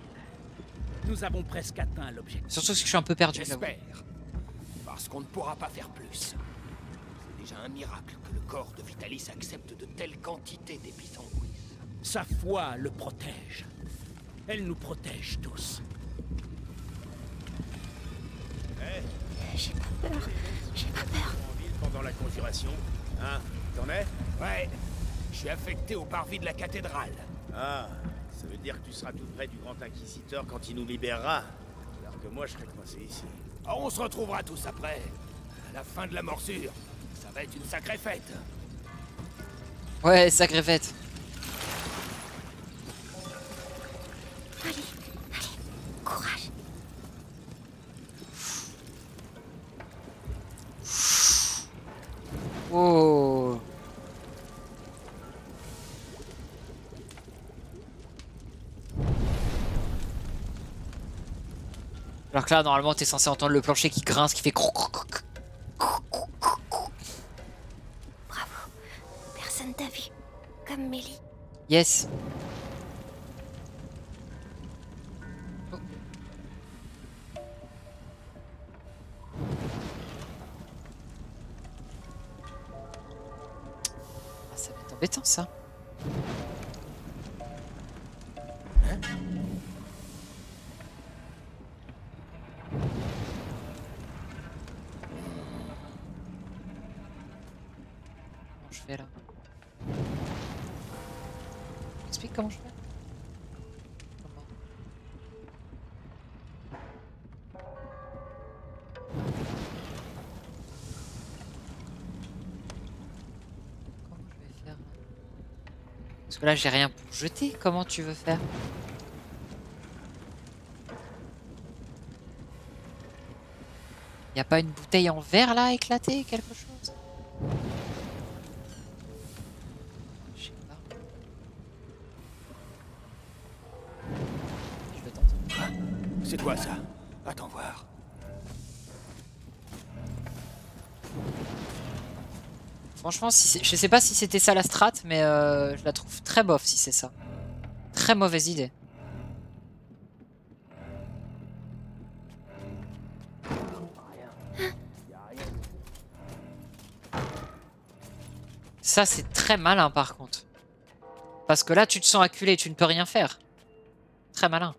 Nous avons presque atteint l'objectif. Surtout que je suis un peu perdu là. J'espère. Parce qu'on ne pourra pas faire plus. C'est déjà un miracle que le corps de Vitalis accepte de telles quantités d'épisanguis. Sa foi le protège. Elle nous protège tous. J'ai pas peur. J'ai pas peur. En ville pendant la conjuration. Hein? T'en es? Ouais, je suis affecté au parvis de la cathédrale. Ah, ça veut dire que tu seras tout près du Grand Inquisiteur quand il nous libérera. Alors que moi, je serai coincé ici. Oh, on se retrouvera tous après. À la fin de la morsure. Ça va être une sacrée fête. Ouais, sacrée fête. Allez, courage. Oh. Alors que là, normalement, t'es censé entendre le plancher qui grince, qui fait croc croc croc. Bravo. Personne t'a vu. Comme Mélie. Yes. Oh. Ah, ça va être embêtant ça. Comment je fais là? Explique comment je fais. Comment? Comment je vais faire? Parce que là j'ai rien pour jeter. Comment tu veux faire? Y a pas une bouteille en verre là éclatée, quelque chose? Je sais pas. Je vais tenter. C'est quoi ça? Attends voir. Franchement, si je sais pas si c'était ça la strat, mais je la trouve très bof si c'est ça. Très mauvaise idée. Ça, c'est très malin par contre. Parce que là, tu te sens acculé, tu ne peux rien faire. Très malin.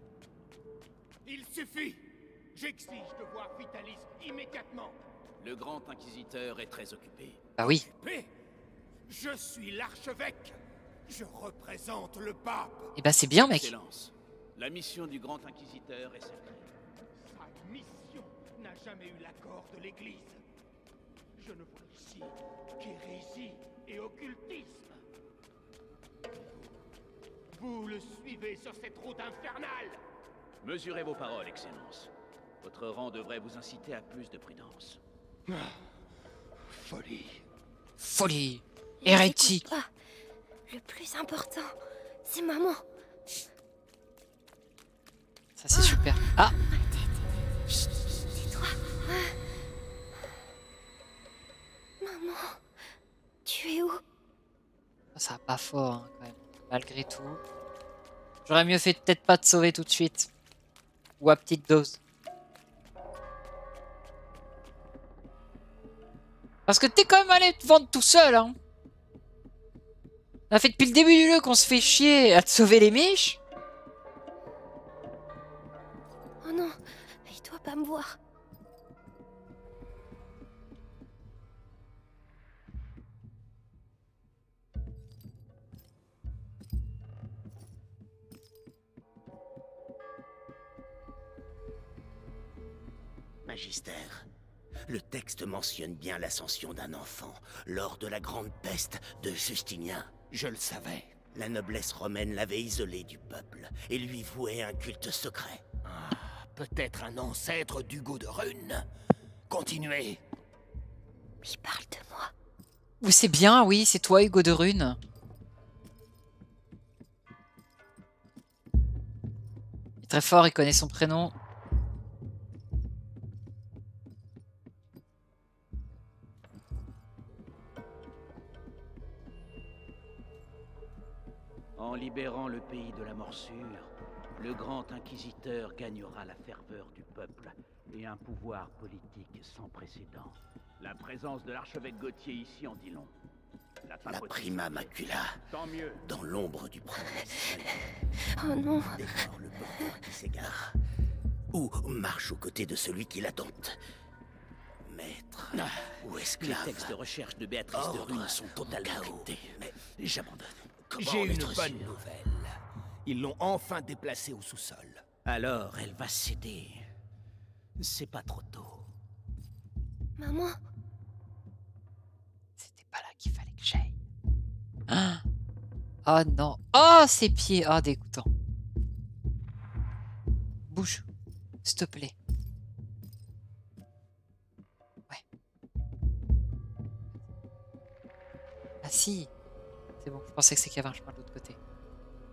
Il suffit. J'exige de voir Vitalis immédiatement. Le grand inquisiteur est très occupé. Bah oui. Mais je suis l'archevêque. Je représente le pape. Et bah c'est bien, mec. Excellence. La mission du grand inquisiteur est secrète. Sa mission n'a jamais eu l'accord de l'Église. Je ne vois ici qu'hérésie et occultisme. Vous le suivez sur cette route infernale. Mesurez vos paroles, Excellence. Votre rang devrait vous inciter à plus de prudence. Folie. Folie. Les Hérétique. écoute pas. Le plus important, c'est maman. Ça c'est super. Ah, Ma tête. Chut, tais-toi. Maman, tu es où? ça va pas fort hein, quand même. Malgré tout. J'aurais mieux fait peut-être pas te sauver tout de suite. Ou à petite dose. Parce que t'es quand même allé te vendre tout seul, hein. On a fait depuis le début du jeu qu'on se fait chier à te sauver les miches. Oh non, il doit pas me voir. Magistère, le texte mentionne bien l'ascension d'un enfant lors de la grande peste de Justinien. Je le savais. La noblesse romaine l'avait isolé du peuple et lui vouait un culte secret. Peut-être un ancêtre d'Hugo de Rune. Continuez. Il parle de moi. Oui, c'est bien, oui, c'est toi, Hugo de Rune. Il est très fort, il connaît son prénom. En libérant le pays de la morsure, le grand inquisiteur gagnera la ferveur du peuple et un pouvoir politique sans précédent. La présence de l'archevêque Gauthier ici en dit long. La prima macula, tant mieux. dans l'ombre du premier ciel. Oh non. Dévore le porteur qui s'égare. Ou marche aux côtés de celui qui l'attente. Maître ou esclave. Les textes de recherche de Béatrice de Rune sont totalement cryptés. Mais j'abandonne. J'ai une bonne nouvelle. Ils l'ont enfin déplacée au sous-sol. Alors elle va céder. C'est pas trop tôt. Maman. C'était pas là qu'il fallait que j'aille. Ah. Oh non. Oh, ses pieds. Oh, dégoûtant. Bouge. S'il te plaît. Ouais. Ah si. C'est bon, je pensais que c'est qu'il y avait un chemin de l'autre côté.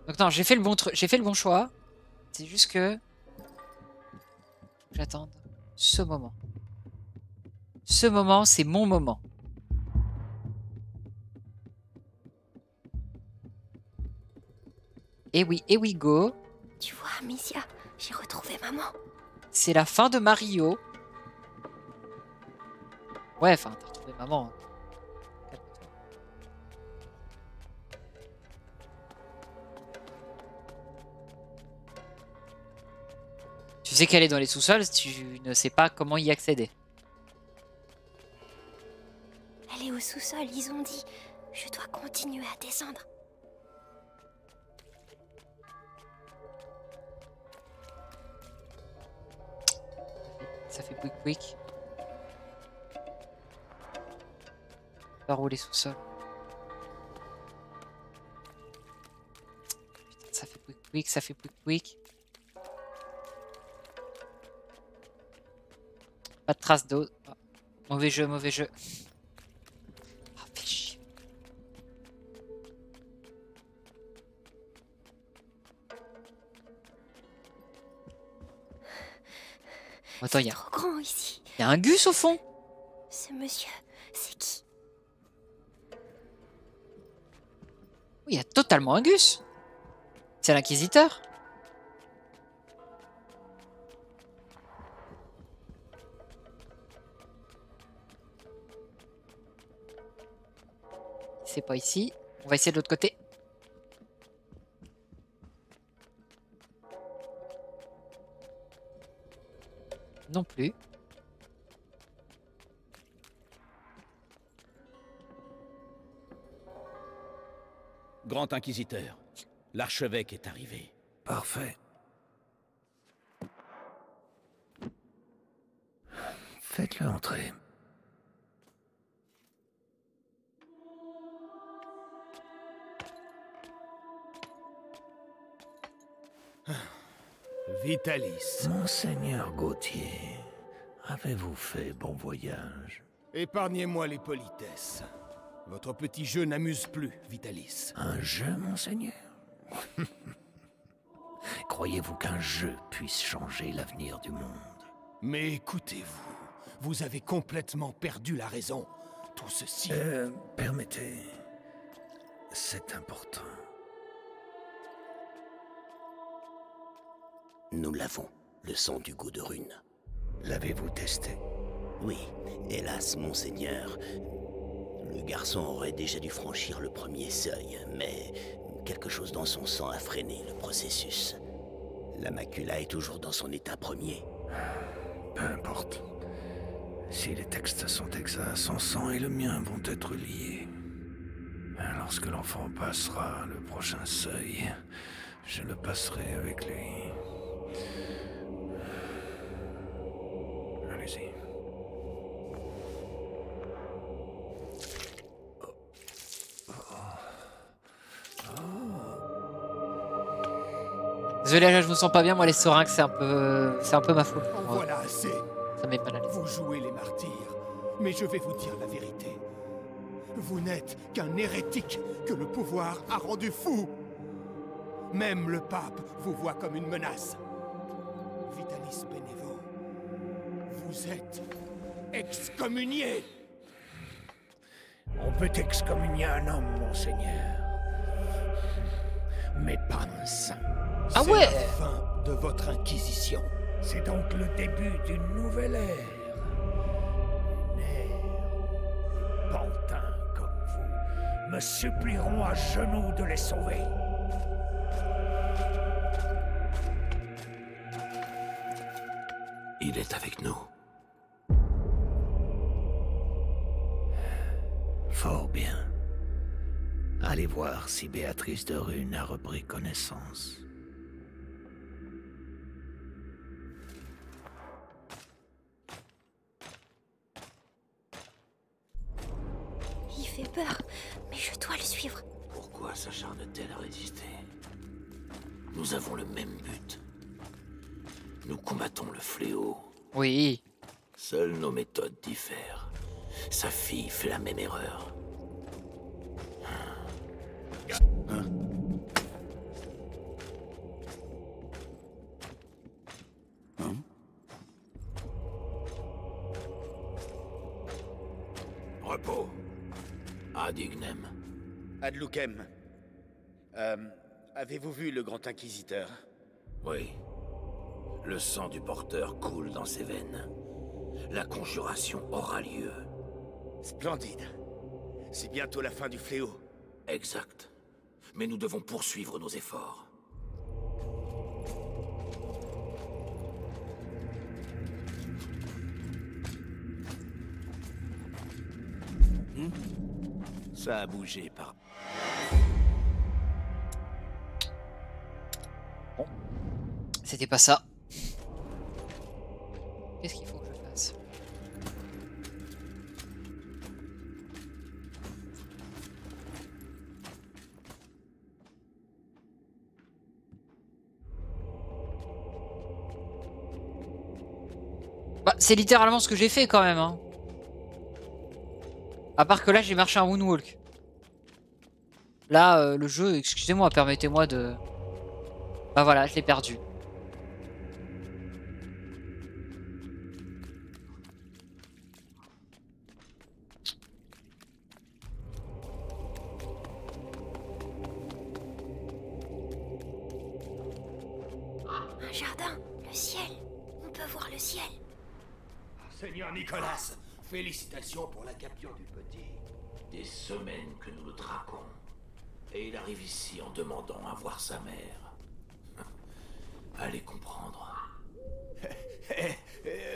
Donc non, j'ai fait le bon truc, j'ai fait le bon choix. C'est juste que j'attends ce moment. Ce moment, c'est mon moment. Et oui, go. Tu vois, Amicia, j'ai retrouvé maman. C'est la fin de Mario. Ouais, enfin, t'as retrouvé maman. Tu sais qu'elle est dans les sous-sols, tu ne sais pas comment y accéder. Elle est au sous-sol, ils ont dit. Je dois continuer à descendre. Ça fait quick. Par où les sous-sols? Putain, ça fait quick, ça fait quick. Pas de traces d'eau. Oh. Mauvais jeu. Ah, fais chier. Attends, il y a... trop grand ici. Il y a un gus au fond. Ce monsieur, c'est qui? Oui, il y a totalement un gus. C'est l'inquisiteur. C'est pas ici. On va essayer de l'autre côté. Non plus. Grand inquisiteur, l'archevêque est arrivé. Parfait. Faites-le entrer. Vitalis. Monseigneur Gauthier, avez-vous fait bon voyage? Épargnez-moi les politesses. Votre petit jeu n'amuse plus, Vitalis. Un jeu, monseigneur? Croyez-vous qu'un jeu puisse changer l'avenir du monde? Mais écoutez-vous, vous avez complètement perdu la raison. Tout ceci... Permettez... C'est important. Nous l'avons, le sang d'Hugo de Rune. L'avez-vous testé? Oui, hélas, monseigneur. Le garçon aurait déjà dû franchir le premier seuil, mais quelque chose dans son sang a freiné le processus. La macula est toujours dans son état premier. Peu importe. Si les textes sont exacts, son sang et le mien vont être liés. Lorsque l'enfant passera le prochain seuil, je le passerai avec lui. Allez-y. Désolé, là, je me sens pas bien. Moi, les seringues, c'est un peu ma faute. En voilà assez. Ça m'est mal à l'aise. Vous jouez les martyrs, mais je vais vous dire la vérité. Vous n'êtes qu'un hérétique que le pouvoir a rendu fou. Même le pape vous voit comme une menace. Vitalis Benevo, vous êtes excommunié. On peut excommunier un homme, monseigneur. Mais pas un saint. Ah C'est ouais. la fin de votre inquisition. C'est donc le début d'une nouvelle ère. Une ère. Les pantins comme vous me supplieront à genoux de les sauver. Il est avec nous. Fort bien. Allez voir si Béatrice de Rune a repris connaissance. Il fait peur, mais je dois le suivre. Pourquoi s'acharne-t-elle à résister? Nous avons le même but. Nous combattons le fléau. Oui. Seules nos méthodes diffèrent. Sa fille fait la même erreur. Hein? Hein? Repos. Adignem. Adlukem. Avez-vous vu le grand inquisiteur? Oui. Le sang du porteur coule dans ses veines. La conjuration aura lieu. Splendide. C'est bientôt la fin du fléau. Exact. Mais nous devons poursuivre nos efforts. Ça a bougé par... Bon. C'était pas ça. Qu'est-ce qu'il faut que je fasse? Bah, c'est littéralement ce que j'ai fait quand même. Hein. À part que là, j'ai marché un moonwalk. Là, le jeu, excusez-moi, permettez-moi de... Bah voilà, je l'ai perdu. Un jardin, le ciel. On peut voir le ciel. Seigneur Nicolas, félicitations pour la capture du petit. Des semaines que nous le traquons. Et il arrive ici en demandant à voir sa mère. Allez comprendre.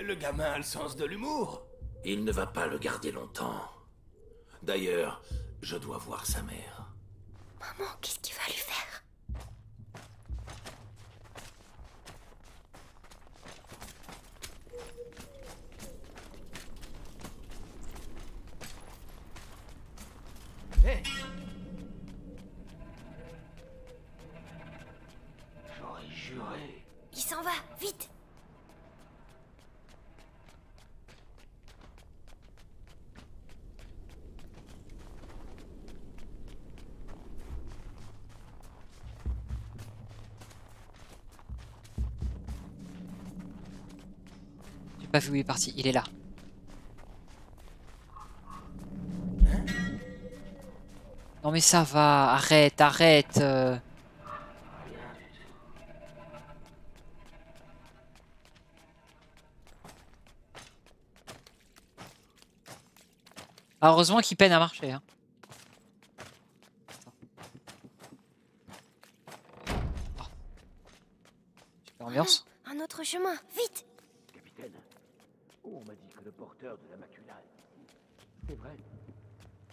Le gamin a le sens de l'humour. Il ne va pas le garder longtemps. D'ailleurs, je dois voir sa mère. Maman, qu'est-ce qu'il va lui faire? Hé! J'aurais juré. Il s'en va, vite! J'ai pas vu où il est parti, il est là. Non mais ça va, arrête, arrête. Ah, heureusement qu'il peine à marcher. Hein. Oh. Super ambiance. Oh non, un autre chemin, vite! Capitaine, on m'a dit que le porteur de la macula... C'est vrai.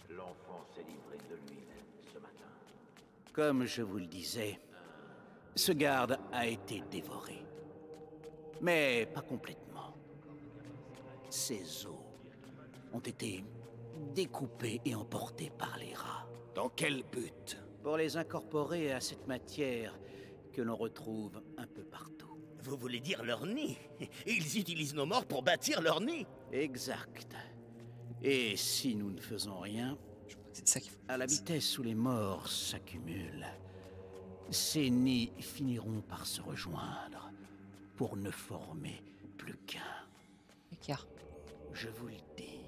L'enfant s'est livré de lui-même ce matin. Comme je vous le disais, ce garde a été dévoré. Mais pas complètement. Ses os ont été découpés et emportés par les rats. Dans quel but? Pour les incorporer à cette matière que l'on retrouve un peu partout. Vous voulez dire leur nid? Ils utilisent nos morts pour bâtir leur nid? Exact. Et si nous ne faisons rien, c'est ça qu'il faut. À la vitesse où les morts s'accumulent, ces nids finiront par se rejoindre pour ne former plus qu'un. Écart. Je vous le dis.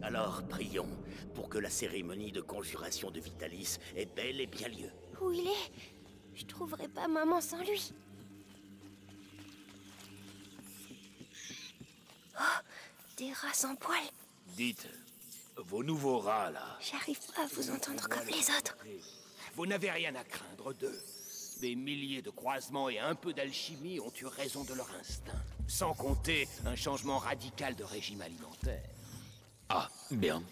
Alors prions pour que la cérémonie de conjuration de Vitalis ait bel et bien lieu. Où il est? Je trouverai pas maman sans lui. Oh, des rats sans poils. Dites, vos nouveaux rats, là... J'arrive pas à vous entendre comme les autres. Vous n'avez rien à craindre d'eux. Des milliers de croisements et un peu d'alchimie ont eu raison de leur instinct. Sans compter un changement radical de régime alimentaire. Ah, bien.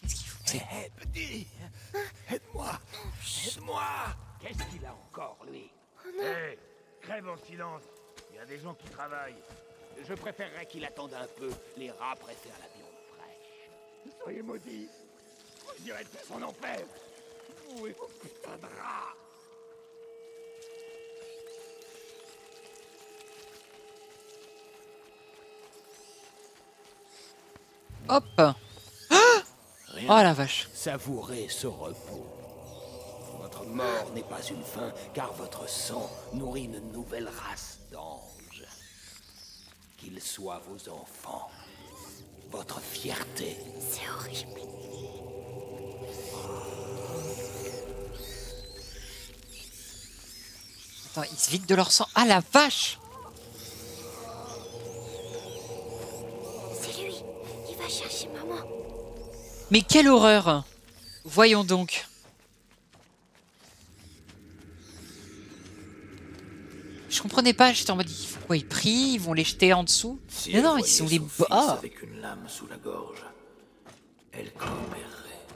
Qu'est-ce qu'il faut? Hé, petit, aide-moi, aide-moi. Qu'est-ce qu'il a encore, lui? Hé, crève en silence. Il y a des gens qui travaillent. Je préférerais qu'il attende un peu. Les rats préfèrent la viande fraîche. Soyez maudits. Vous irez tous en enfer. Vous et vos putains de rats. Hop. Ah, oh la vache. Savourez ce repos. Votre mort n'est pas une fin, car votre sang nourrit une nouvelle race d'anges. Qu'ils soient vos enfants, votre fierté. C'est horrible. Attends, ils se vident de leur sang. Ah la vache. C'est lui. Il va chercher maman. Mais quelle horreur. Voyons donc. Je comprenais pas, j'étais en mode, il faut quoi, ils prient, ils vont les jeter en dessous. Si Mais elle non, ils voyait sont son des... fils Ah. avec une lame sous la gorge, elle coopérerait.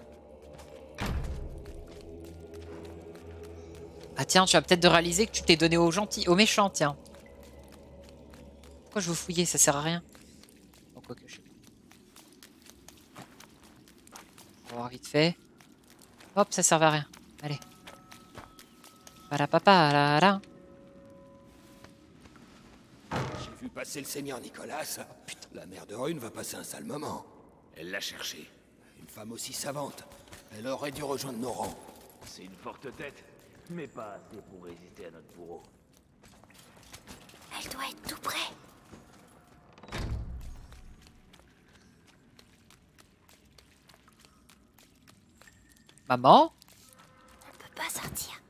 Ah tiens, tu vas peut-être de réaliser que tu t'es donné aux gentils, aux méchants, tiens. Pourquoi je veux fouiller, ça sert à rien. Bon, quoi que je... On va voir vite fait. Hop, ça servait à rien. Allez. Palapapa, là, là. J'ai vu passer le seigneur Nicolas. Putain. La mère de Rune va passer un sale moment. Elle l'a cherché. Une femme aussi savante. Elle aurait dû rejoindre nos rangs. C'est une forte tête, mais pas assez pour résister à notre bourreau. Elle doit être tout près. Maman? On peut pas sortir.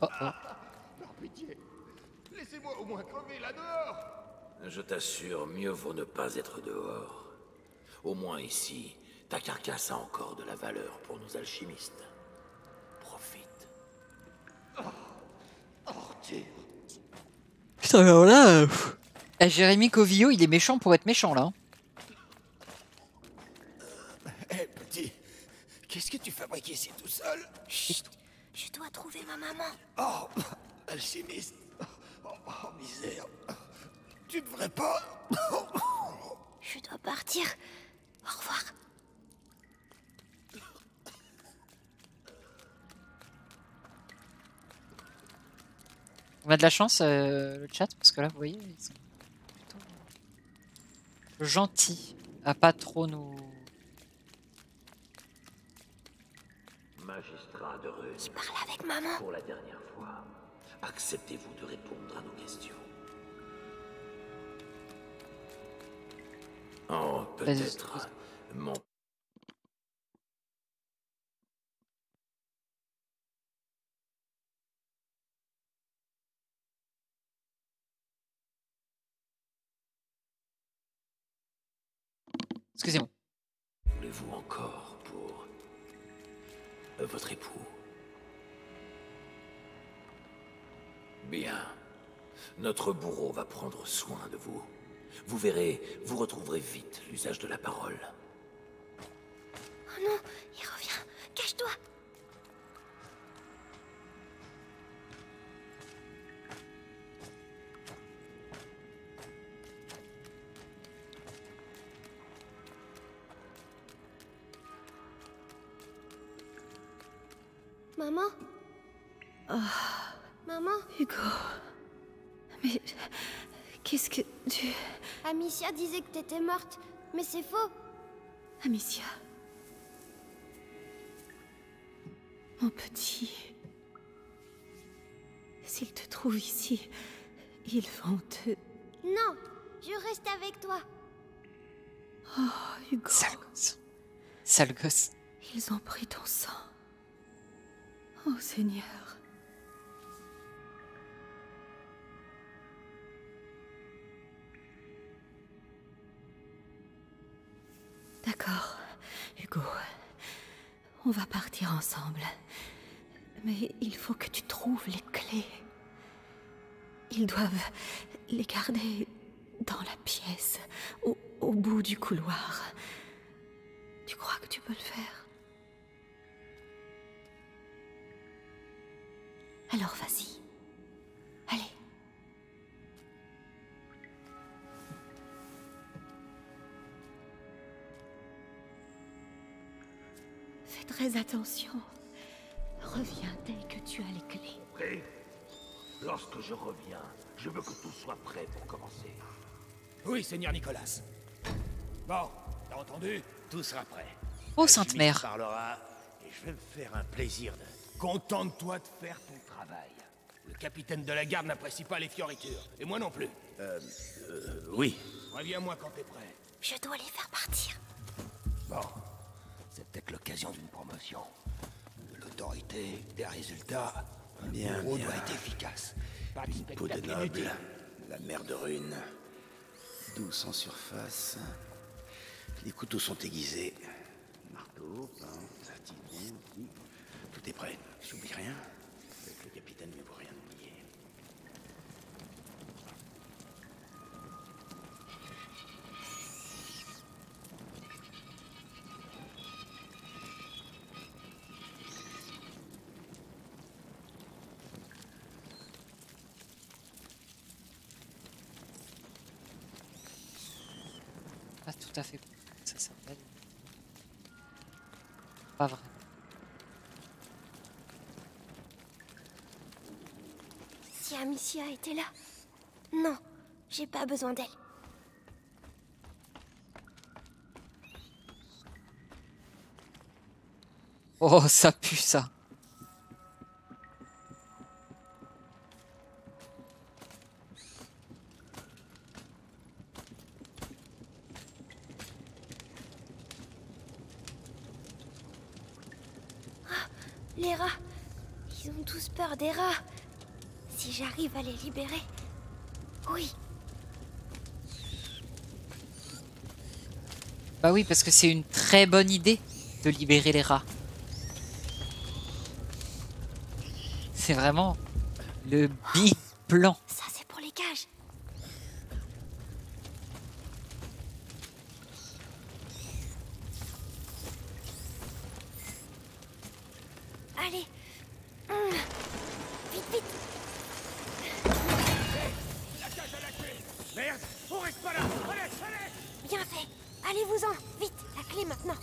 Oh oh. Par pitié, laissez-moi au moins crever là dehors. Je t'assure, mieux vaut ne pas être dehors. Au moins ici, ta carcasse a encore de la valeur pour nos alchimistes. Profite. Putain, alors là... Jérémy Covillo, il est méchant pour être méchant, là. Hé, petit, qu'est-ce que tu fabriques ici tout seul? Chut, je dois trouver ma maman. Oh, alchimiste. Oh, misère. Tu devrais pas... Je dois partir. Au revoir. On a de la chance, le chat, parce que là, vous voyez, ils sont plutôt gentils à pas trop nous... Magistrat de Rune, Je parle avec maman. pour la dernière fois, acceptez-vous de répondre à nos questions? Oh, peut-être mon... Excusez-moi. Voulez-vous encore pour votre époux? Bien. Notre bourreau va prendre soin de vous. Vous verrez, vous retrouverez vite l'usage de la parole. Oh non, il revient. Cache-toi. Maman? Oh, Maman? Hugo. Mais... qu'est-ce que tu... Amicia disait que t'étais morte, mais c'est faux. Amicia. Mon petit... S'ils te trouvent ici, ils vont te... Non, je reste avec toi. Oh, Hugo. Sale gosse. Sale gosse. Ils ont pris ton sang. Oh, Seigneur. D'accord, Hugo. On va partir ensemble. Mais il faut que tu trouves les clés. Ils doivent les garder dans la pièce, au bout du couloir. Tu crois que tu peux le faire? Alors vas-y. Allez. Fais très attention. Reviens dès que tu as les clés. Prêt? Lorsque je reviens, je veux que tout soit prêt pour commencer. Oui, Seigneur Nicolas. Bon, t'as entendu? Tout sera prêt. Oh, La Sainte chimiste Mère. parlera et je vais me faire un plaisir de... Contente-toi de faire ton travail. Le capitaine de la garde n'apprécie pas les fioritures. Et moi non plus. Oui. Reviens-moi quand t'es prêt. Je dois les faire partir. Bon, c'est peut-être l'occasion d'une promotion. De l'autorité, des résultats. Bien, Le héros bien. doit être efficace. Pas de Une peau de spectacle noble, inutile. la mère de Rune. Douce en surface. Les couteaux sont aiguisés. Marteau, pince, tison, tout est prêt. J'oublie rien. Avec le capitaine, ne vaut rien oublier. Pas tout à fait. Ça s'appelle. Pas vrai. Si Amicia était là... Non, j'ai pas besoin d'elle. Oh, ça pue ça. Les rats. Ils ont tous peur des rats. Si j'arrive à les libérer... Oui. Bah oui, parce que c'est une très bonne idée de libérer les rats. C'est vraiment le big plan. Ça, c'est pour les cages. Allez. Vite, vite. La cage à la clé! Merde! On reste pas là! Allez, allez! Bien fait. Allez-vous-en. Vite, la clé maintenant.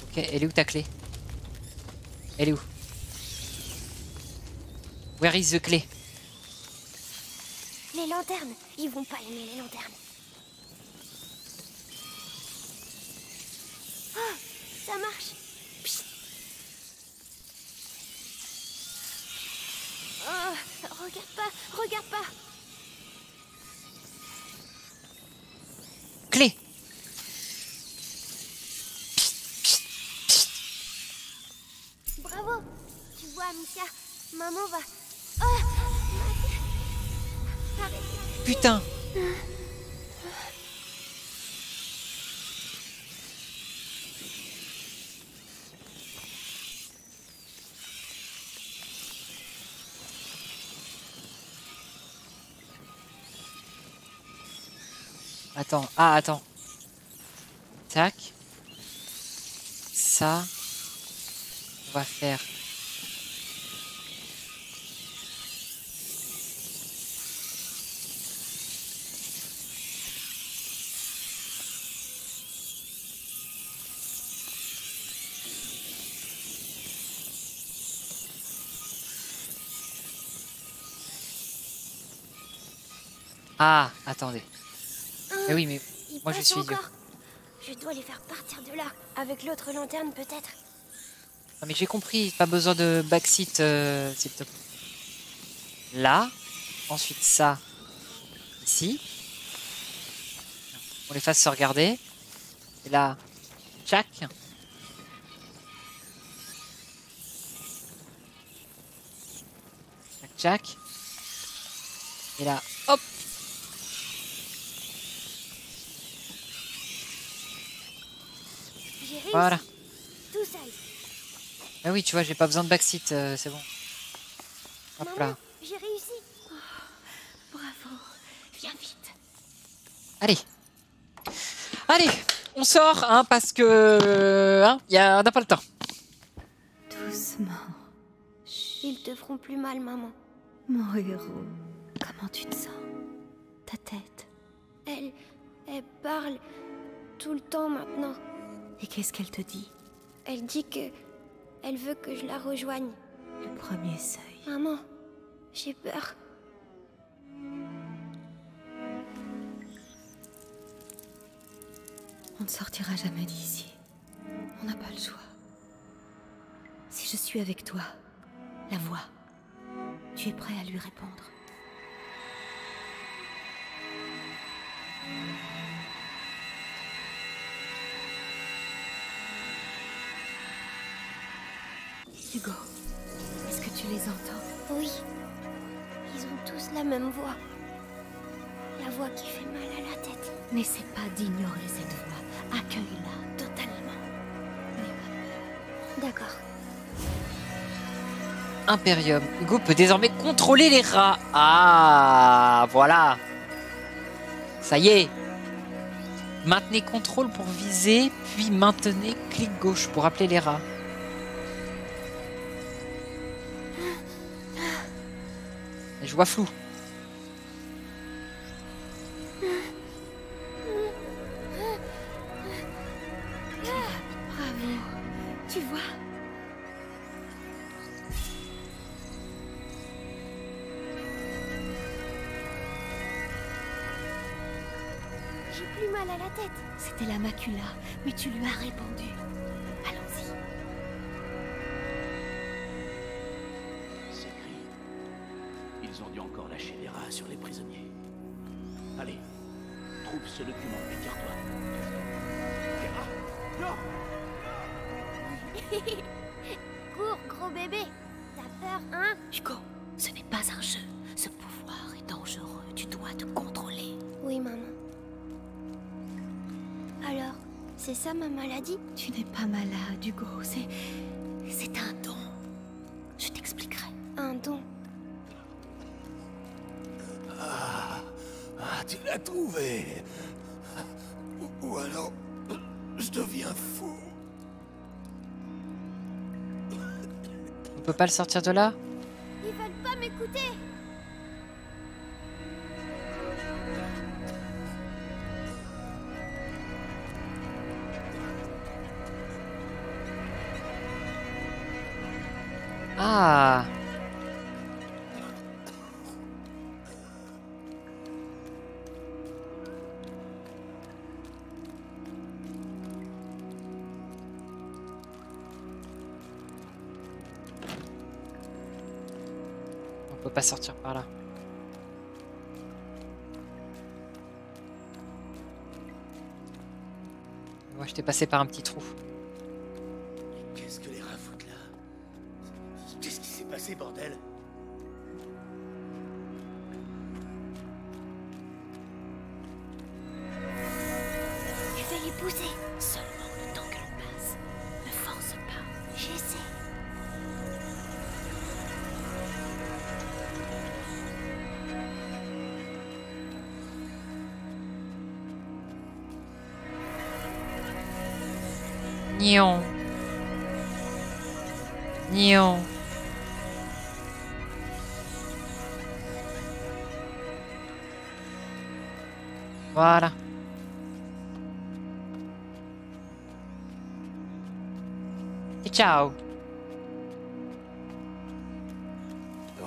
Ok, elle est où ta clé? Elle est où? Where is the clé? Les lanternes. Ils vont pas aimer les lanternes. Oh, ça marche. Psst. Oh, regarde pas, regarde pas. Clé! Bravo. Tu vois, Amicia, maman va... Oh, arrête. Putain! Attends, ah attends. Tac. Ça. On va faire. Ah, attendez. Mais oui, mais Il moi je passe suis idiot. encore. Je dois les faire partir de là. Avec l'autre lanterne, peut-être. Non mais j'ai compris, pas besoin de backseat, s'il te plaît. Là, ensuite ça, ici. On les fasse se regarder. Et là, tchac. Tchac, tchac. Et là, hop. J'ai réussi. Voilà. Tout seul. Ah oui, tu vois, j'ai pas besoin de backseat, c'est bon. Hop Maman, là. j'ai réussi. Bravo. Viens vite. Allez. Allez, on sort, hein, parce que... Hein, on n'a pas le temps. Doucement. Ils te feront plus mal, maman. Mon héros, comment tu te sens? Ta tête. Elle parle tout le temps maintenant. Et qu'est-ce qu'elle te dit? Elle dit que... Elle veut que je la rejoigne. Le premier seuil. Maman, j'ai peur. On ne sortira jamais d'ici. On n'a pas le choix. Si je suis avec toi, la voix, tu es prêt à lui répondre? Hugo, est-ce que tu les entends? Oui. Ils ont tous la même voix. La voix qui fait mal à la tête. N'essaie pas d'ignorer cette voix. Accueille-la totalement. N'aie pas peur. D'accord. Imperium. Hugo peut désormais contrôler les rats. Ah, voilà. Ça y est. Maintenez contrôle pour viser, puis maintenez clic gauche pour appeler les rats. Et je vois flou. Bravo. Tu vois? J'ai plus mal à la tête. C'était la macula, mais tu lui as répondu. Allons-y. Ces cris. Ils ont dû encore lâcher des rats sur les prisonniers. Allez, trouve ce document et tire-toi. Non! Cours, gros bébé. T'as peur, hein? Hugo, ce n'est pas un jeu. Ce pouvoir est dangereux. Tu dois te contrôler. Oui, maman. Alors, c'est ça ma maladie? Tu n'es pas malade, Hugo. C'est un don. Je t'expliquerai. Un don. Ah, tu l'as trouvé. Ou alors, je deviens fou. On peut pas le sortir de là? Ils veulent pas m'écouter. Ah. On peut pas sortir par là. Moi, je t'ai passé par un petit trou. Qu'est-ce que les rats foutent là? Qu'est-ce qui s'est passé, bordel? Je vais les pousser. Seulement le temps que l'on passe. Ne force pas. J'essaie. Nion. Nion. Voilà. Et ciao. Oh,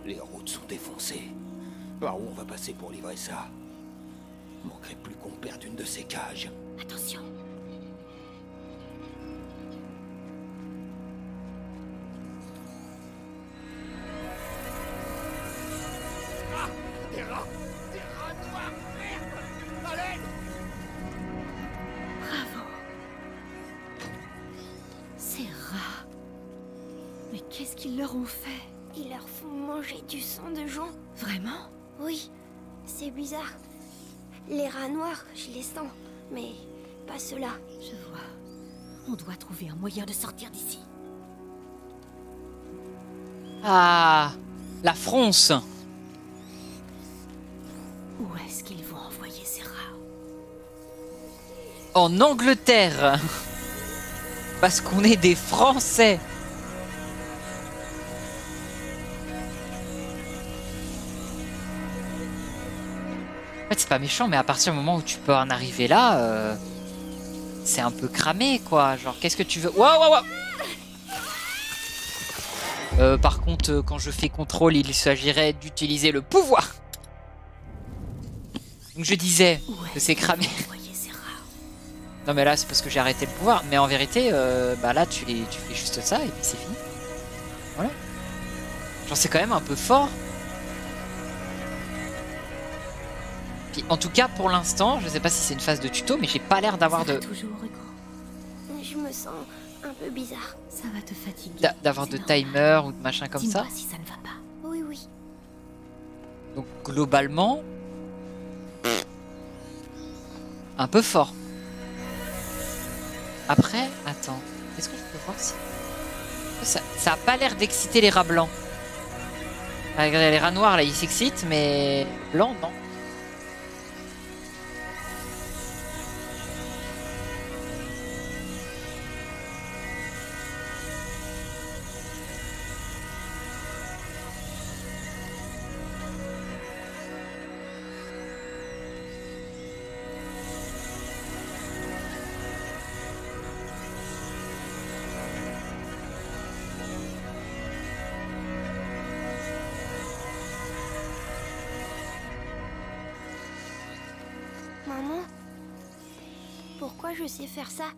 les routes sont défoncées. Par où on va passer pour livrer ça? Manquerait plus qu'on perde une de ces cages. Attention. Ah! Des rats! Des rats noirs! Merde! Allez! Bravo. Ces rats. Mais qu'est-ce qu'ils leur ont fait? Ils leur font manger du sang de gens. Vraiment? Oui, c'est bizarre. Les rats noirs, je les sens, mais pas ceux-là. Je vois. On doit trouver un moyen de sortir d'ici. Ah, la France. Où est-ce qu'ils vont envoyer ces rats? En Angleterre. Parce qu'on est des Français. En fait, c'est pas méchant, mais à partir du moment où tu peux en arriver là, c'est un peu cramé, quoi. Genre, qu'est-ce que tu veux? Waouh, waouh, waouh. Par contre, quand je fais contrôle, il s'agirait d'utiliser le pouvoir. Donc je disais que c'est cramé. Non, mais là, c'est parce que j'ai arrêté le pouvoir. Mais en vérité, bah là, tu fais juste ça et puis c'est fini. Voilà. Genre, c'est quand même un peu fort. En tout cas, pour l'instant, je sais pas si c'est une phase de tuto, mais j'ai pas l'air d'avoir de... Je me sens un peu bizarre. Ça va te fatiguer. D'avoir de timer ou de machin comme ça. Si ça ne va pas. Oui, oui. Donc, globalement... un peu fort. Après, attends. Est-ce que je peux voir si... Ça a pas l'air d'exciter les rats blancs. Regardez, les rats noirs, là, ils s'excitent, mais... blancs, non. Maman? Pourquoi je sais faire ça?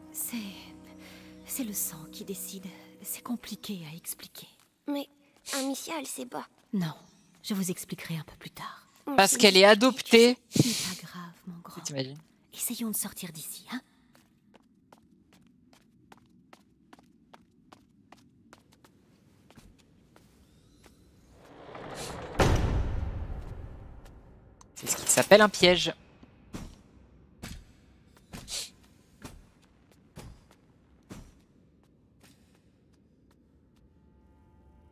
C'est le sang qui décide. C'est compliqué à expliquer. Mais Amicia, elle sait pas. Non, je vous expliquerai un peu plus tard. Parce qu'elle est adoptée. C'est pas grave, mon grand. T'imagines? Essayons de sortir d'ici, hein? C'est ce qui s'appelle un piège.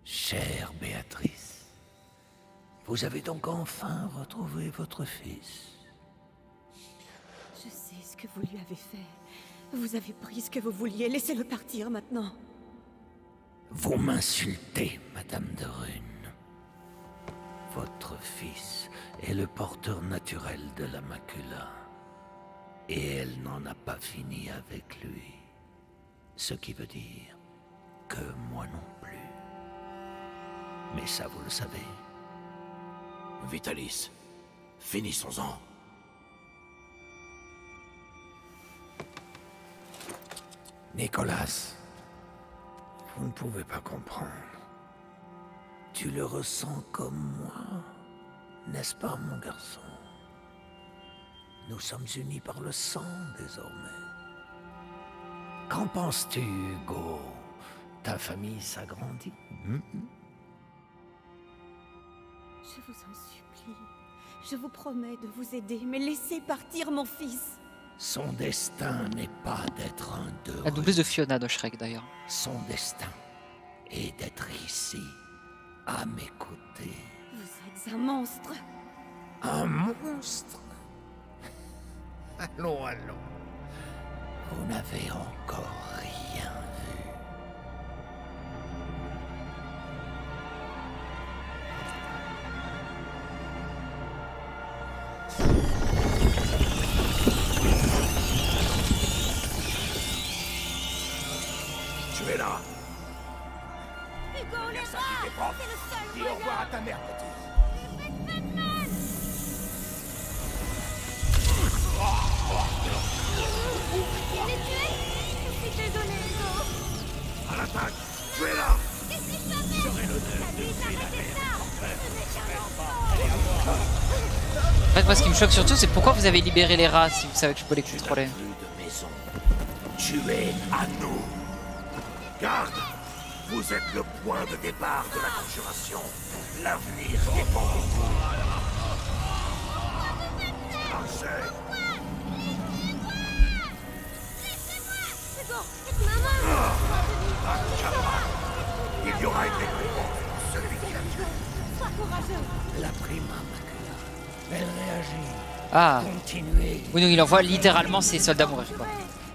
Chère Béatrice, vous avez donc enfin retrouvé votre fils. Je sais ce que vous lui avez fait. Vous avez pris ce que vous vouliez. Laissez-le partir maintenant. Vous m'insultez, Madame de Rune. Votre fils est le porteur naturel de la macula. Et elle n'en a pas fini avec lui. Ce qui veut dire que moi non plus. Mais ça, vous le savez. Vitalis, finissons-en. Nicolas, vous ne pouvez pas comprendre. Tu le ressens comme moi, n'est-ce pas, mon garçon? Nous sommes unis par le sang, désormais. Qu'en penses-tu, Hugo? Ta famille s'agrandit? Je vous en supplie. Je vous promets de vous aider, mais laissez partir mon fils. Son destin n'est pas d'être un d'eux. La doubleuse de Fiona de Shrek, d'ailleurs. Son destin est d'être ici, à mes côtés. Vous êtes un monstre. Un monstre? Allons, allons. Vous n'avez encore rien vu. Tu es là. Hugo, les Ça, rats! t'es prof. C'est le seul Dis moyen! au revoir à ta mère, petit. Il est tué. Je suis désolée, Hugo. À l'attaque! Tuez-la! J'aurai l'honneur de tuer la En fait, moi, ce qui me choque surtout, c'est pourquoi vous avez libéré les rats si vous savez que je peux les contrôler. Plus de maison. Tuez à nous. Garde! Vous êtes le point de départ de la conjuration. L'avenir dépend de vous. Marchez! Hugo, maman. Il y aura une récompense pour celui qui l'a tué. Sois courageux. La prima macula. Elle réagit. Ah. Continuez. Oui, donc il envoie littéralement ses soldats mourir, quoi.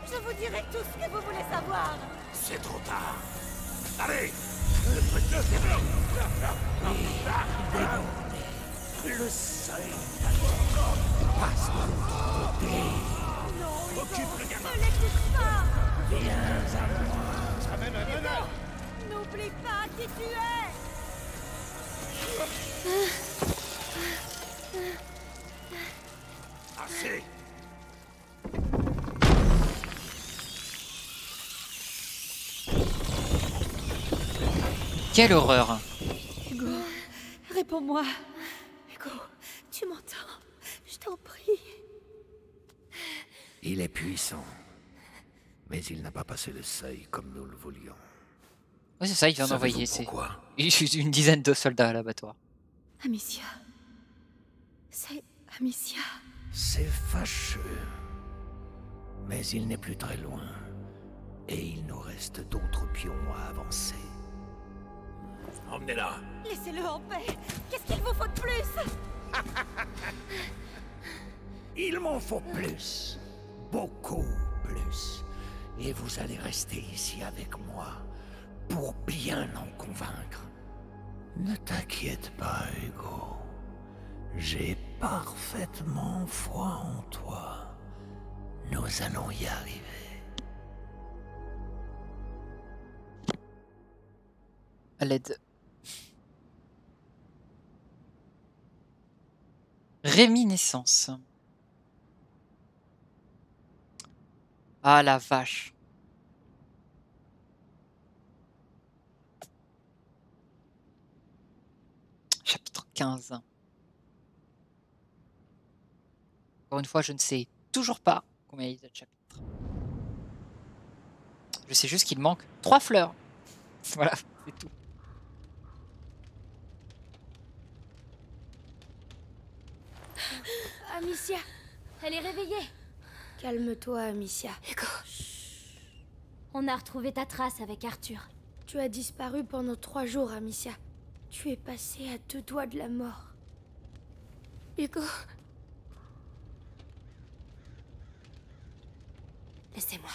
Je vous dirai tout ce que vous voulez savoir. C'est trop tard. Allez! Le seuil passe de l'autre côté. Non, Hugo, Occupe le gamin. ne l'écoute pas. Viens à moi. Hugo, n'oublie pas qui tu es. Assez. Quelle horreur. Hugo, réponds-moi. Hugo, tu m'entends? Je t'en prie. Il est puissant. Mais il n'a pas passé le seuil comme nous le voulions. Oui, c'est ça, il vient d'envoyer une dizaine de soldats à l'abattoir. Amicia. C'est Amicia. C'est fâcheux. Mais il n'est plus très loin. Et il nous reste d'autres pions à avancer. Emmenez-la. Laissez-le en paix. Qu'est-ce qu'il vous faut de plus? Il m'en faut plus. Beaucoup plus. Et vous allez rester ici avec moi pour bien en convaincre. Ne t'inquiète pas, Hugo. J'ai parfaitement foi en toi. Nous allons y arriver. À l'aide. Réminiscence. Ah la vache. Chapitre 15. Encore une fois, je ne sais toujours pas combien il y a de chapitres. Je sais juste qu'il manque 3 fleurs. Voilà, c'est tout. Amicia, elle est réveillée. Calme-toi, Amicia. Hugo. On a retrouvé ta trace avec Arthur. Tu as disparu pendant 3 jours, Amicia. Tu es passée à 2 doigts de la mort. Hugo. Laissez-moi.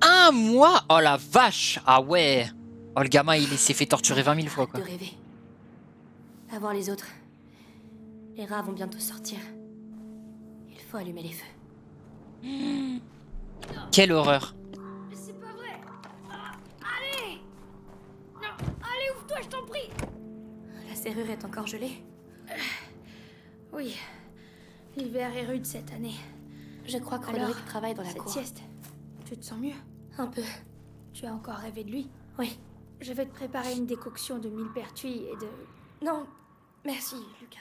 Un mois? Oh la vache! Ah ouais! Oh le gamin il s'est fait torturer 20 000 fois quoi. De rêver. Va voir les autres. Les rats vont bientôt sortir. Il faut allumer les feux. Quelle horreur! C'est pas vrai. Allez! Non, allez, ouvre-toi, je t'en prie. La serrure est encore gelée? Oui. L'hiver est rude cette année. Je crois que Roderick travaille dans la cette cour. sieste, tu te sens mieux? Un peu. Tu as encore rêvé de lui? Oui. Je vais te préparer une décoction de millepertuis et de... Non, merci, Lucas.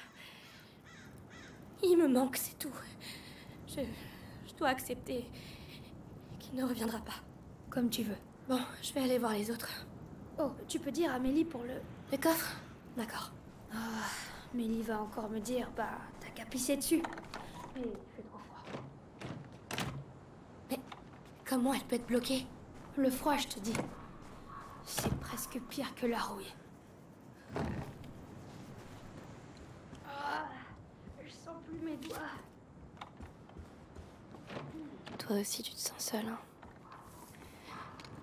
Il me manque, c'est tout. Je dois accepter qu'il ne reviendra pas. Comme tu veux. Bon, je vais aller voir les autres. Oh, tu peux dire à Mélie pour le... Le coffre? D'accord. Ah, Mélie va encore me dire, bah, t'as qu'à pisser dessus. Mais il fait trop froid. Mais comment elle peut être bloquée? Le froid, je te dis. C'est presque pire que la rouille. Ah, je sens plus mes doigts. Toi aussi, tu te sens seule, hein?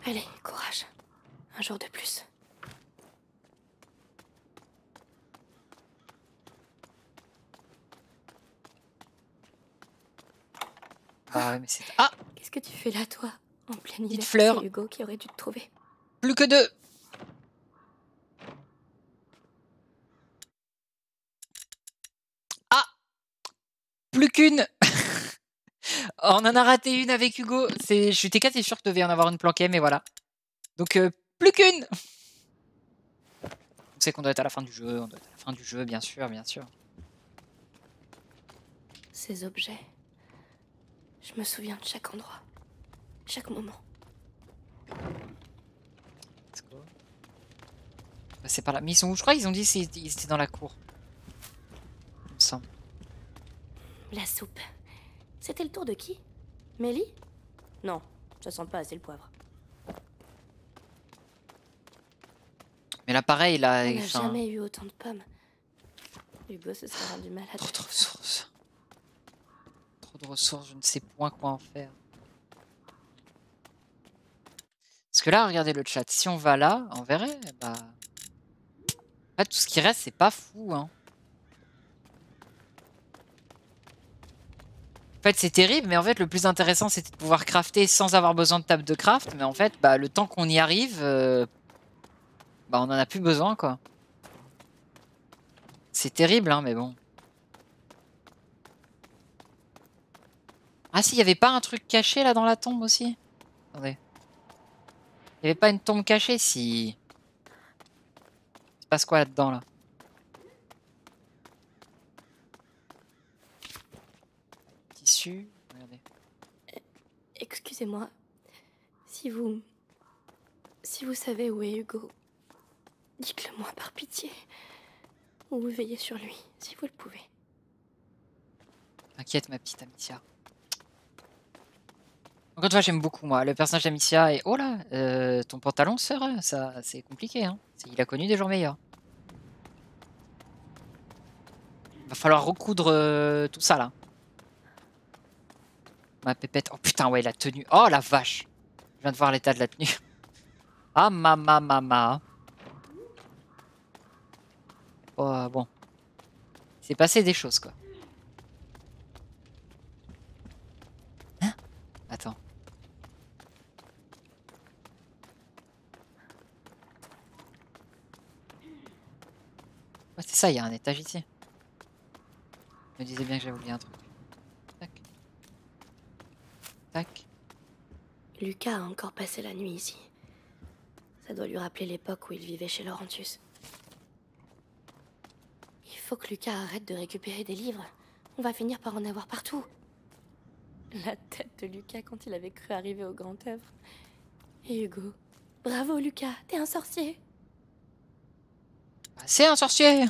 Allez, courage. Un jour de plus. Ah ouais mais c'est... Ah! Qu'est-ce que tu fais là, toi? En plein hiver, fleur. c'est Hugo qui aurait dû te trouver. Plus que 2. Ah, plus qu'une. On en a raté une avec Hugo. J'étais quasi sûr que devait y en avoir une planquée, mais voilà. Donc, plus qu'une. On sait qu'on doit être à la fin du jeu. On doit être à la fin du jeu, bien sûr, bien sûr. Ces objets, je me souviens de chaque endroit, chaque moment. C'est par là. Mais ils sont où? Je crois qu'ils ont dit qu'ils étaient dans la cour. Il me semble. La soupe. C'était le tour de qui? Mélie? Non, ça sent pas assez le poivre. Mais là, pareil, là... On n'a jamais eu autant de pommes. Hugo se serait rendu malade. Trop de ressources. Trop de ressources, je ne sais point quoi en faire. Parce que là, regardez le chat. Si on va là, on verrait, bah... En fait, tout ce qui reste, c'est pas fou, hein. En fait, c'est terrible, mais en fait, le plus intéressant, c'était de pouvoir crafter sans avoir besoin de table de craft. Mais en fait, bah, le temps qu'on y arrive, bah, on en a plus besoin, quoi. C'est terrible, hein, mais bon. Ah si, il n'y avait pas un truc caché, là, dans la tombe, aussi? Attendez. Il n'y avait pas une tombe cachée, si... Il se passe quoi, là-dedans, là? Tissu, regardez. Excusez-moi. Si vous savez où est Hugo, dites-le moi par pitié. Ou veillez sur lui, si vous le pouvez. T'inquiète, ma petite Amicia. Encore une fois, j'aime beaucoup, moi, le personnage d'Amicia. Et oh là, ton pantalon, sœur, ça, c'est compliqué, hein. Il a connu des jours meilleurs. Va falloir recoudre tout ça, là. Ma pépette. Oh putain, ouais, la tenue. Oh la vache. Je viens de voir l'état de la tenue. Ah, mama. Oh, bon. Il s'est passé des choses, quoi. Hein? Attends. Ouais, c'est ça, il y a un étage ici. Je me disais bien que j'avais oublié un truc. Tac. Tac. Lucas a encore passé la nuit ici. Ça doit lui rappeler l'époque où il vivait chez Laurentius. Il faut que Lucas arrête de récupérer des livres. On va finir par en avoir partout. La tête de Lucas quand il avait cru arriver au grand œuvre. Et Hugo. Bravo Lucas, t'es un sorcier. C'est un sorcier.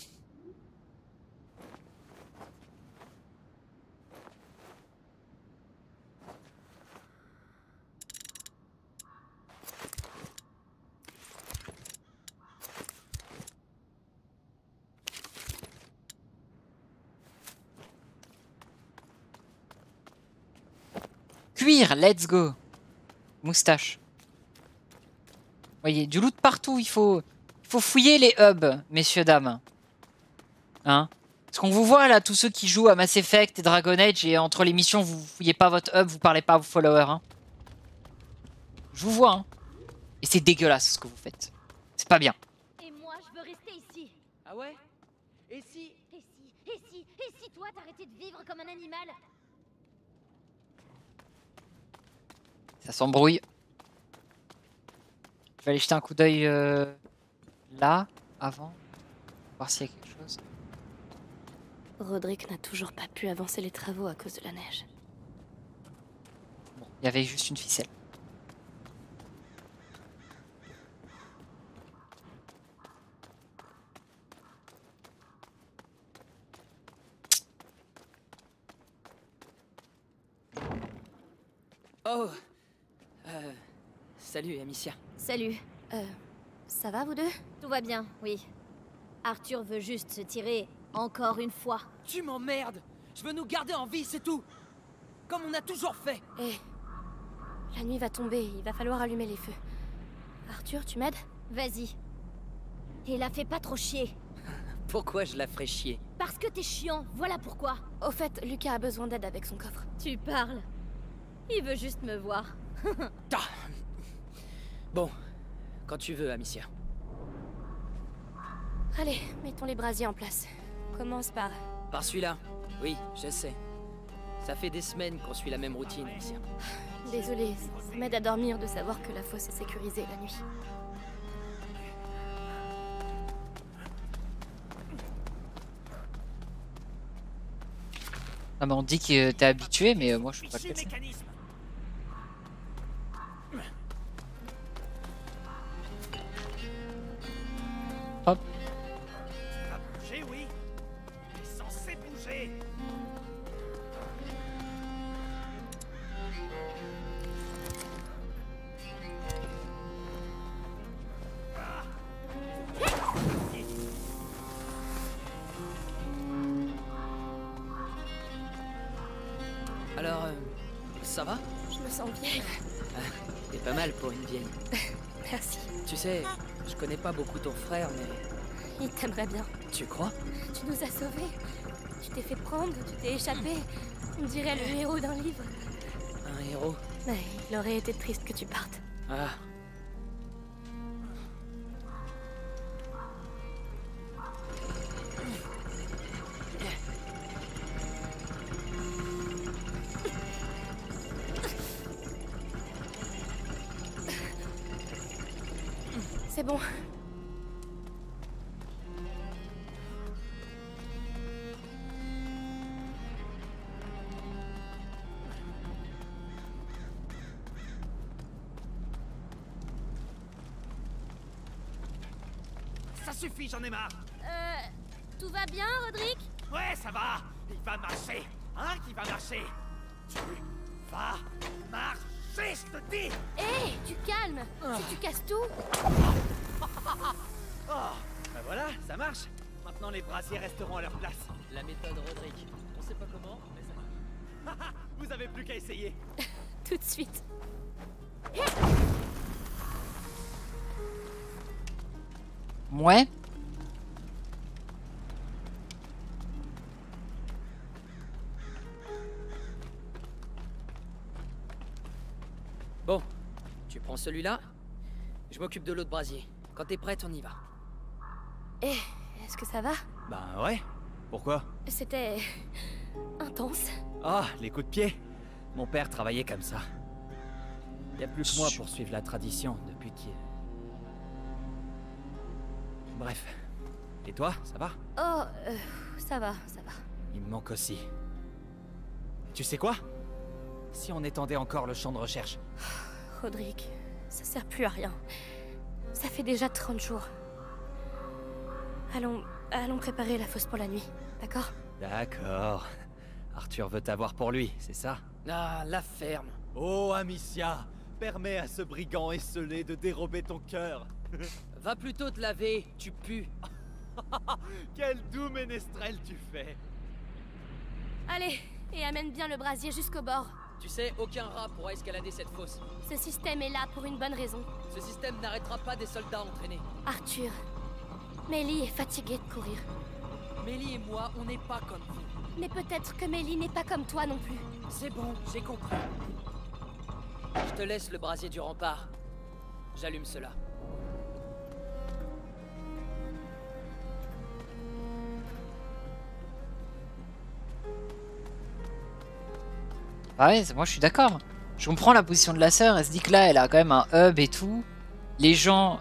Cuir, let's go. Moustache. Voyez, du loot partout, il faut fouiller les hubs, messieurs, dames. Hein? Parce qu'on vous voit là, tous ceux qui jouent à Mass Effect et Dragon Age, et entre les missions, vous fouillez pas votre hub, vous parlez pas à vos followers. Hein? Je vous vois, hein. Et c'est dégueulasse ce que vous faites. C'est pas bien. Et moi, je veux rester ici. Ah ouais? Et si? Et si toi, t'arrêtais de vivre comme un animal? Ça s'embrouille. Je vais aller jeter un coup d'œil là, avant. Voir s'il y a quelque chose. Roderick n'a toujours pas pu avancer les travaux à cause de la neige. Bon, il y avait juste une ficelle. Oh. Salut, Amicia. Salut. Ça va vous deux? Tout va bien, oui. Arthur veut juste se tirer encore une fois. Tu m'emmerdes. Je veux nous garder en vie, c'est tout. Comme on a toujours fait. Eh, la nuit va tomber, il va falloir allumer les feux. Arthur, tu m'aides? Vas-y. Et la fais pas trop chier. Pourquoi je la ferais chier? Parce que t'es chiant, voilà pourquoi. Au fait, Lucas a besoin d'aide avec son coffre. Tu parles. Il veut juste me voir. Bon, quand tu veux, Amicia. Allez, mettons les brasiers en place. Commence par... Par celui-là. Oui, je sais. Ça fait des semaines qu'on suit la même routine, Amicia. Désolée, ça m'aide à dormir de savoir que la fosse est sécurisée la nuit. Ah mais on dit que t'es habitué, mais moi je suis pas le cas. Hop. Ça a bougé, oui. Il est censé bouger. Alors, ça va? Je me sens vieille. T'es pas mal pour une vieille. Merci. Tu sais, je connais pas beaucoup ton frère, mais... Il t'aimerait bien. Tu crois? Tu nous as sauvés. Tu t'es fait prendre, tu t'es échappé. On dirait le héros d'un livre. Un héros? Mais il aurait été triste que tu partes. Ah. C'est bon. Ça suffit, j'en ai marre. Tout va bien, Roderick? Ouais, ça va. Il va marcher. Hein, qui va marcher? Tu vas marcher, je te dis. Hé, tu calmes. Si tu casses tout... Oh, ben voilà, ça marche. Maintenant, les brasiers resteront à leur place. La méthode Roderick. On sait pas comment, mais ça marche. Vous avez plus qu'à essayer. Tout de suite. Ouais. Bon, tu prends celui-là. Je m'occupe de l'autre brasier. Quand t'es prête, on y va. Eh, est-ce que ça va? Ben ouais. Pourquoi? C'était... intense. Ah, les coups de pied. Mon père travaillait comme ça. Il y a plus que moi pour suivre la tradition depuis qu'il... Bref. Et toi, ça va? Oh, ça va, ça va. Il me manque aussi. Tu sais quoi? Si on étendait encore le champ de recherche. Roderick, ça sert plus à rien. Ça fait déjà 30 jours. Allons préparer la fosse pour la nuit, d'accord? D'accord. Arthur veut t'avoir pour lui, c'est ça? Ah, la ferme. Oh, Amicia, permets à ce brigand esseulé de dérober ton cœur. Va plutôt te laver, tu pues. Quel doux ménestrel tu fais. Allez, et amène bien le brasier jusqu'au bord. Tu sais, aucun rat pourra escalader cette fosse. Ce système est là pour une bonne raison. Ce système n'arrêtera pas des soldats entraînés. Arthur, Mélie est fatiguée de courir. Mélie et moi, on n'est pas comme vous. Mais peut-être que Mélie n'est pas comme toi non plus. C'est bon, j'ai compris. Je te laisse le brasier du rempart. J'allume cela. Ah ouais, moi je suis d'accord. Je comprends la position de la sœur. Elle se dit que là, elle a quand même un hub et tout. Les gens,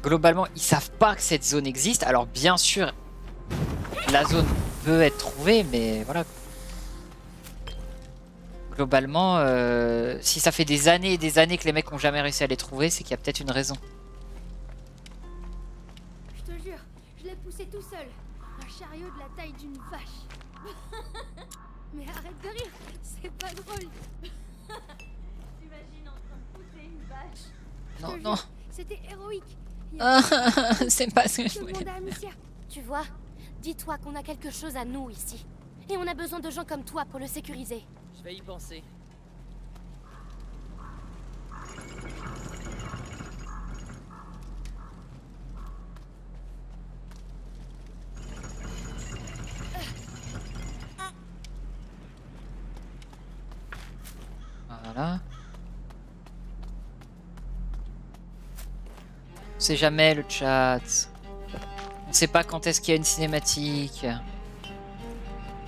globalement, ils savent pas que cette zone existe. Alors bien sûr, la zone peut être trouvée, mais voilà. Globalement, si ça fait des années et des années que les mecs ont jamais réussi à les trouver, c'est qu'il y a peut-être une raison. Je te jure, je l'ai poussé tout seul. Un chariot de la taille d'une vache. Mais arrête de rire, c'est pas drôle. T'imagines en train de pousser une vache? Non, non. C'était héroïque. C'est pas ce que je voulais. Tu vois, dis-toi qu'on a quelque chose à nous ici. Et on a besoin de gens comme toi pour le sécuriser. Je vais y penser. Voilà. sait jamais le chat. On sait pas quand est-ce qu'il y a une cinématique.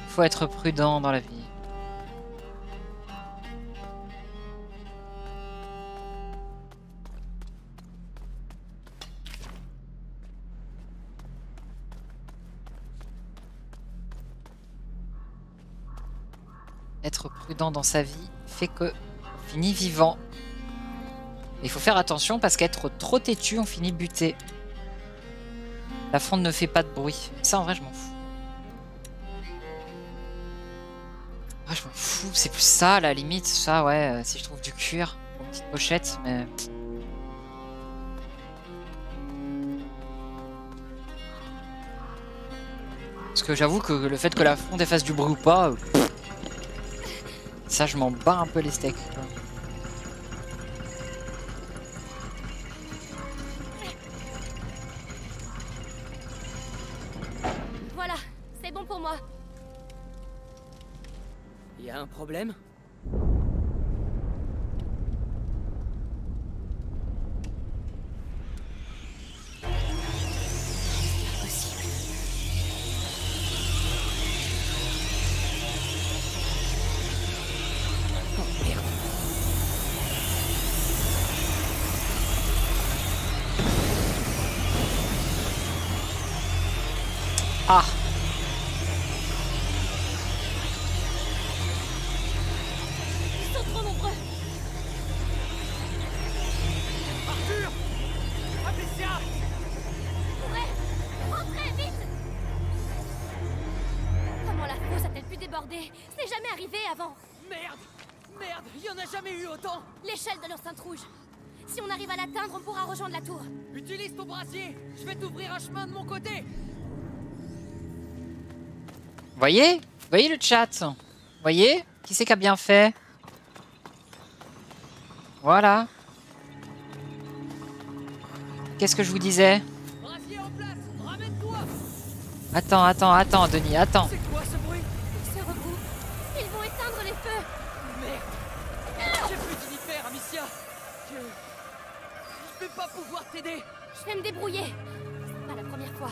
Faut être prudent dans la vie. Être prudent dans sa vie fait que on finit vivant. Il faut faire attention parce qu'être trop têtu, on finit buté. La fronde ne fait pas de bruit. Ça, en vrai, je m'en fous. En vrai, je m'en fous. C'est plus ça, à la limite. Ça, ouais, si je trouve du cuir, une petite pochette, mais... Parce que j'avoue que le fait que la fronde fasse du bruit ou pas... ça, je m'en bats un peu les steaks. Quoi. Voilà, c'est bon pour moi. Y a un problème? Ah! Ils sont trop nombreux. Arthur! Amicia! Courez! Rentrez, vite! Comment la fosse a-t-elle pu déborder? C'est jamais arrivé avant. Merde! Merde! Y en a jamais eu autant! L'échelle de l'enceinte rouge. Si on arrive à l'atteindre, on pourra rejoindre la tour. Utilise ton brasier! Je vais t'ouvrir un chemin de mon côté! Voyez le chat? Voyez? Qui c'est qui a bien fait? Voilà. Qu'est-ce que je vous disais? Brasier en place! Ramène-toi! Attends, Denis, attends. C'est quoi ce bruit? Ils se regroupent. Ils vont éteindre les feux. Merde! J'ai plus d'univers, Amicia! Je vais pas pouvoir t'aider! Je vais me débrouiller. C'est pas la première fois.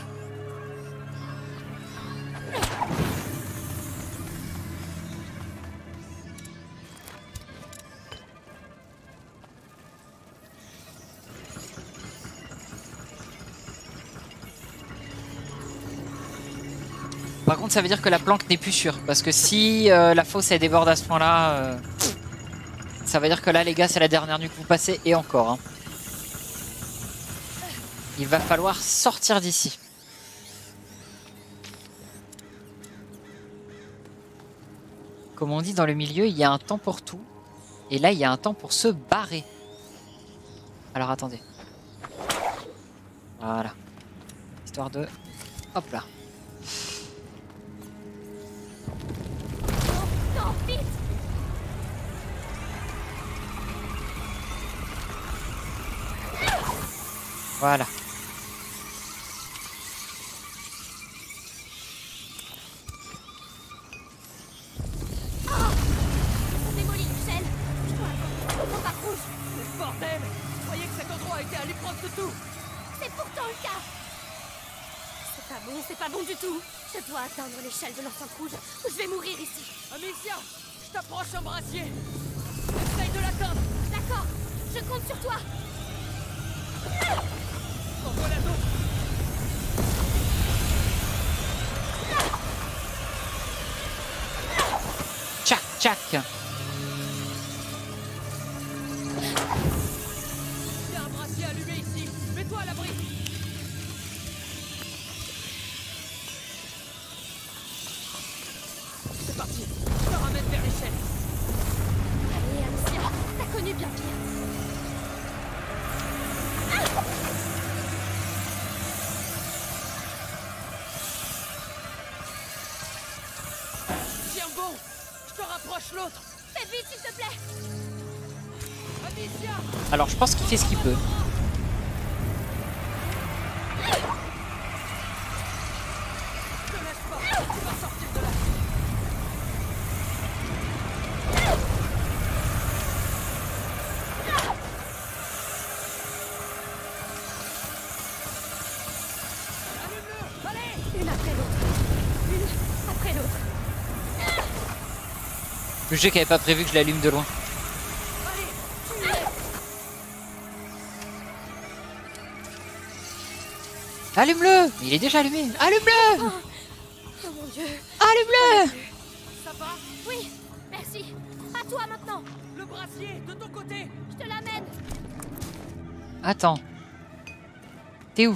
Par contre, ça veut dire que la planque n'est plus sûre. Parce que si la fosse elle déborde à ce point-là, ça veut dire que là, les gars, c'est la dernière nuit que vous passez. Et encore. Hein. Il va falloir sortir d'ici. Comme on dit dans le milieu, il y a un temps pour tout. Et là, il y a un temps pour se barrer. Alors, attendez. Voilà. Histoire de... Hop là. Non, vite! Voilà. On démolit l'échelle. Je dois attendre. On part rouge. Mais bordel! Je croyais que cet endroit était à l'épreuve de tout! C'est pourtant le cas. C'est pas bon du tout. Je dois atteindre l'échelle de l'enceinte rouge ou je vais mourir ici. Amicia! Je t'approche un brasier! Essaye de l'atteindre! D'accord, je compte sur toi. En voilà d'autres! Tchac, tchac. Il y a un brasier allumé ici! Mets-toi à l'abri! C'est parti! Je te ramène vers l'échelle! Allez, Amicia, t'as connu bien pire. Tiens bon! Je te rapproche l'autre! Fais vite, s'il te plaît. Amicia! Alors, je pense qu'il fait ce qu'il peut. Ne te laisse pas! Tu vas sortir de là! Le jeu qui avait pas prévu que je l'allume de loin. Allume-le! Il est déjà allumé! Allume-le! Oh mon Dieu! Allume-le! Ça va? Oui, merci. À toi maintenant. Le brassier, de ton côté. Je te l'amène. Attends. T'es où?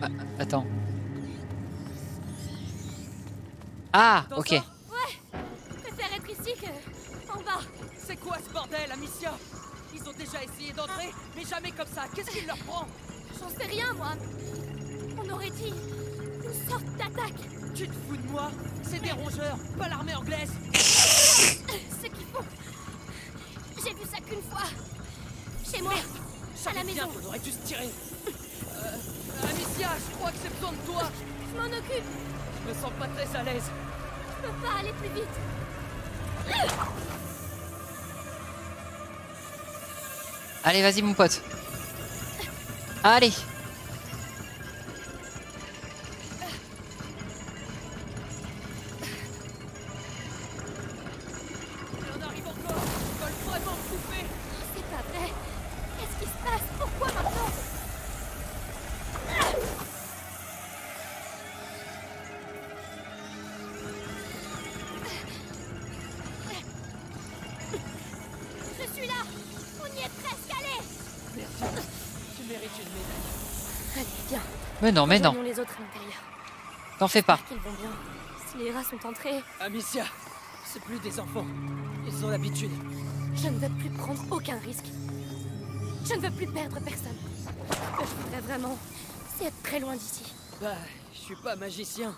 Ah, attends. Ah, ok. Ouais, je préfère être ici que en bas. C'est quoi ce bordel, Amicia? Ils ont déjà essayé d'entrer, mais jamais comme ça. Qu'est-ce qu'il leur prend? J'en sais rien, moi. On aurait dit une sorte d'attaque. Tu te fous de moi? C'est des rongeurs, pas l'armée anglaise. C'est qu'il faut. J'ai vu ça qu'une fois. Chez moi, à la maison. On aurait dû se tirer. Amicia, je crois que j'ai besoin de toi. Je m'en occupe. Je me sens pas très à l'aise. Je peux pas aller plus vite. Allez, vas-y, mon pote. Allez. On arrive encore. Ils veulent vraiment me bouffer. C'est pas vrai. Qu'est-ce qui se passe? Pourquoi maintenant? Je suis là. On y est presque allé. Merci. Tu mérites une médaille. Allez, viens. Mais non, mais non. Rejoignons les autres à l'intérieur. T'en fais pas. Qu'ils vont bien. Si les rats sont entrés, Amicia, c'est plus des enfants. Ils ont l'habitude. je ne veux plus prendre aucun risque. Je ne veux plus perdre personne. Ce que je voudrais vraiment, c'est être très loin d'ici. Bah, je suis pas magicien.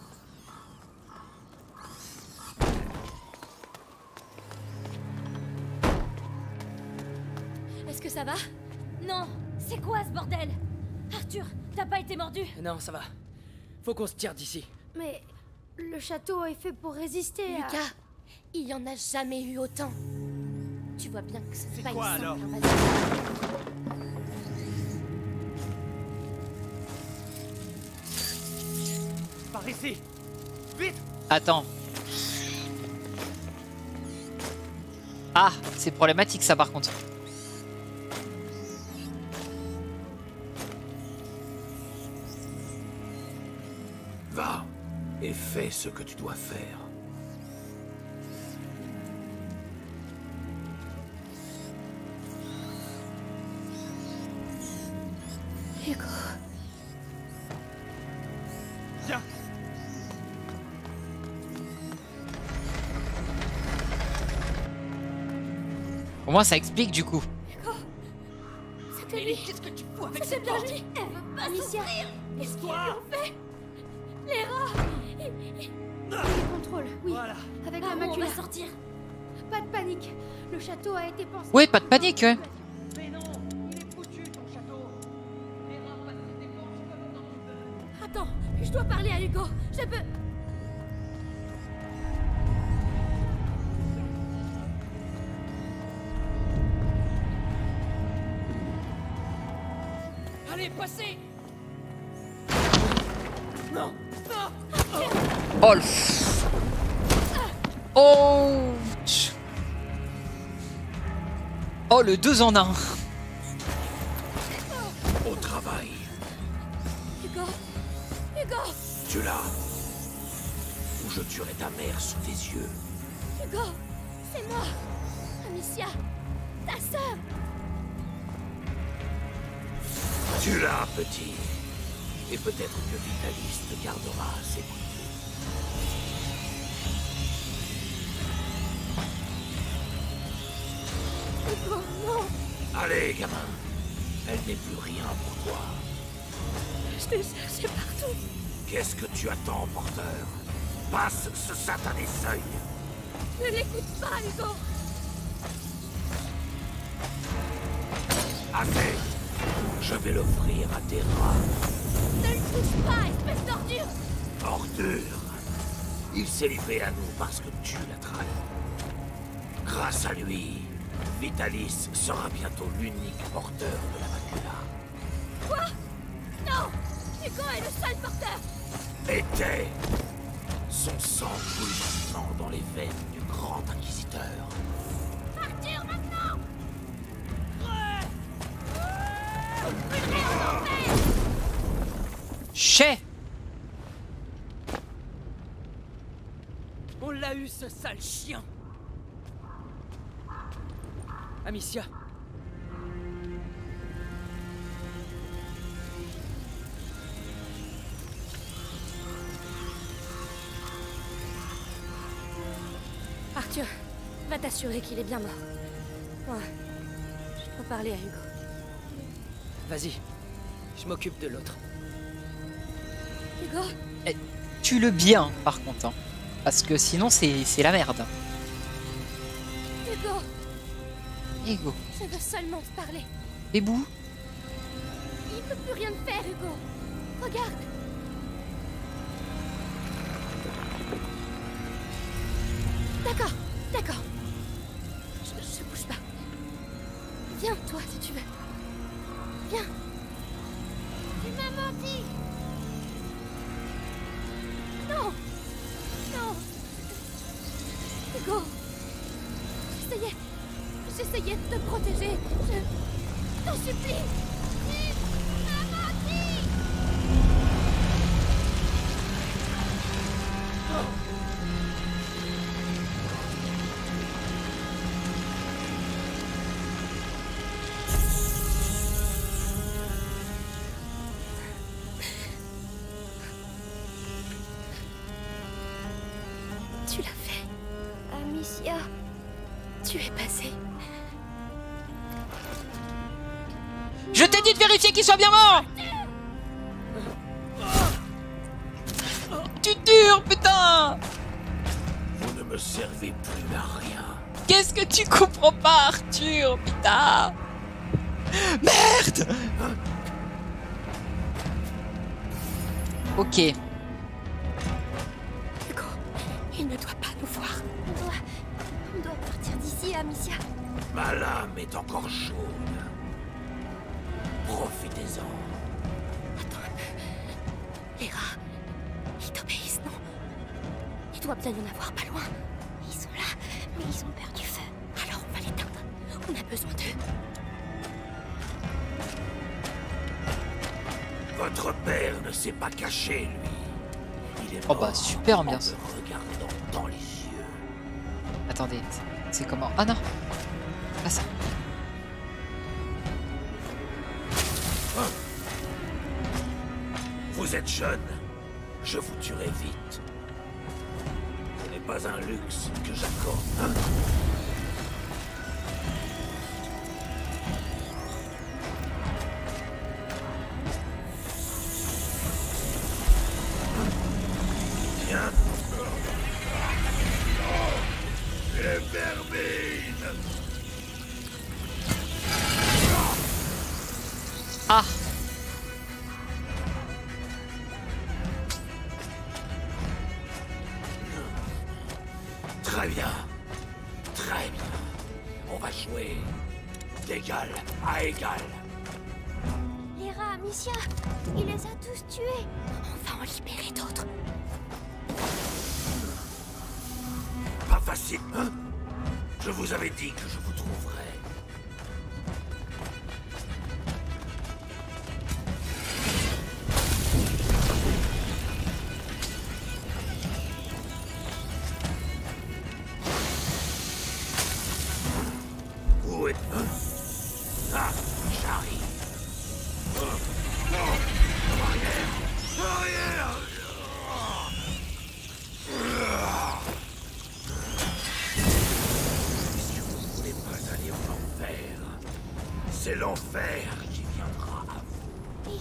Est-ce que ça va? Non. C'est quoi ce bordel? Arthur, t'as pas été mordu? Non, ça va. Faut qu'on se tire d'ici. Mais le château est fait pour résister à... Lucas, il y en a jamais eu autant. Tu vois bien que c'est pas quoi, une simple alors invasion. Par ici. Vite. Attends. Ah, c'est problématique ça par contre. Va et fais ce que tu dois faire. Hugo. Viens. Au moins ça explique du coup. C'était lui. Qu'est-ce que tu fous avec C'était cette bien porte? lui. Elle veut pas Amicia, qu'est-ce qu'ils lui ont fait? Les rats. Les contrôles, oui. Voilà. Avec la macula. On va sortir. Pas de panique. Le château a été pensé. Oui, pas de panique. Ouais. Mais non, il est foutu ton château. Les rats passent des dépenses comme dans du beurre. Attends, je dois parler à Hugo. Je peux... Allez, passez. Non, non. Oh le... Oh. Oh le 2 en 1. Au travail. Hugo. Hugo. Tue-la. Ou je tuerai ta mère sous tes yeux. Hugo. C'est moi. Amicia. Ta sœur. Tue-la, petit. Et peut-être que Vitalis te gardera ses pieds. Hugo, non. Allez, gamin. Elle n'est plus rien pour toi. Je t'ai cherché partout. Qu'est-ce que tu attends, porteur? Passe ce satané seuil. Ne l'écoute pas, Hugo. Assez. Je vais l'offrir à tes rats. Ne le touche pas, espèce d'ordure. Ordure. Il s'est livré à nous parce que tu l'as trahi. Grâce à lui, Vitalis sera bientôt l'unique porteur de la macula. Hugo est le seul porteur. Était. Son sang coule maintenant dans les veines du grand inquisiteur. Arthur, maintenant. Chais. On l'a eu, ce sale chien. Amicia. Arthur, va t'assurer qu'il est bien mort. Ouais, je dois parler à Hugo. Vas-y, je m'occupe de l'autre. Hugo? Eh, tue-le bien, par contre. Hein. Parce que sinon, c'est la merde. Hugo! Hugo. Je veux seulement te parler. Bébou? Il peut plus rien te faire, Hugo. Regarde. D'accord, d'accord. Je bouge pas. Viens, toi, si tu veux. Viens. Tu m'as menti. Non. Non. Hugo. J'essayais de te protéger. Je t'en supplie. Tu m'as menti. Tu l'as fait. Amicia. Tu es passé. Je t'ai dit de vérifier qu'il soit bien mort. Tu dures, putain. Vous ne me servez plus à rien. Qu'est-ce que tu comprends pas, Arthur, putain. Merde. Ok. Hugo, il ne doit pas nous voir. On doit partir d'ici, Amicia. Ma lame est encore chaude. Profitez-en. Attends un peu. Les rats, ils t'obéissent, non? Il doit bien y en avoir pas loin. Ils sont là, mais ils ont peur du feu. Alors on va l'éteindre. On a besoin d'eux. Votre père ne s'est pas caché, lui. Il est Oh bah super mort ambiance. en me regardant dans les yeux. Attendez, c'est comment? Ah non. Pas ça. Vous êtes jeune, je vous tuerai vite. Ce n'est pas un luxe que j'accorde, hein? Tiens. Les vermines. Ah. Très bien. Très bien. On va jouer d'égal à égal. Les rats, Amicia, il les a tous tués. On va en libérer d'autres. Pas facile, hein? Je vous avais dit que je vous trouverais. Où êtes-vous? Ah, j'arrive. Non! Arrière! Arrière! Puisque vous ne voulez pas aller en enfer, c'est l'enfer qui viendra à vous.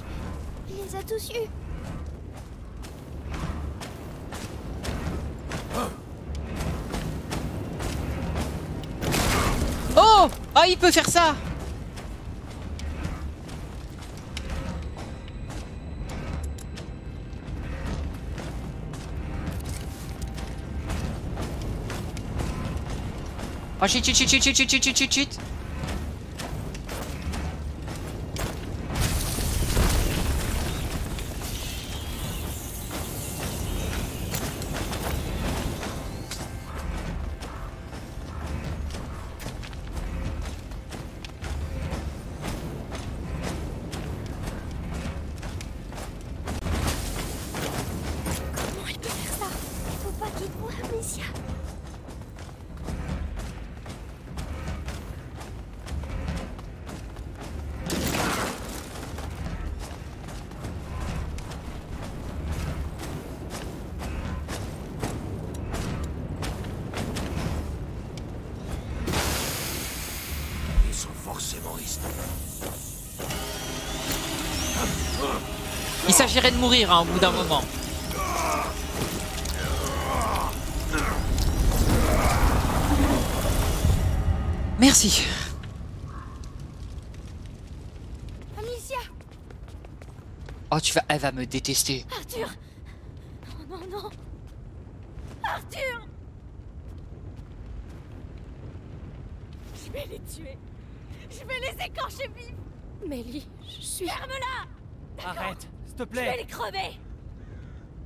Il les a tous eus. Oh! Ah, il peut faire ça! Oh shit, shit, shit, shit, shit, shit, shit, shit, shit. C'est mon risque. Il s'agirait de mourir hein, au bout d'un moment. Merci. Amicia! Oh, elle va me détester. Arthur! Oh non, non! Arthur! Je vais les tuer! Je vais les écorcher vifs! Mélie, je suis... Ferme-la! Arrête, s'il te Je vais plaît. les crever!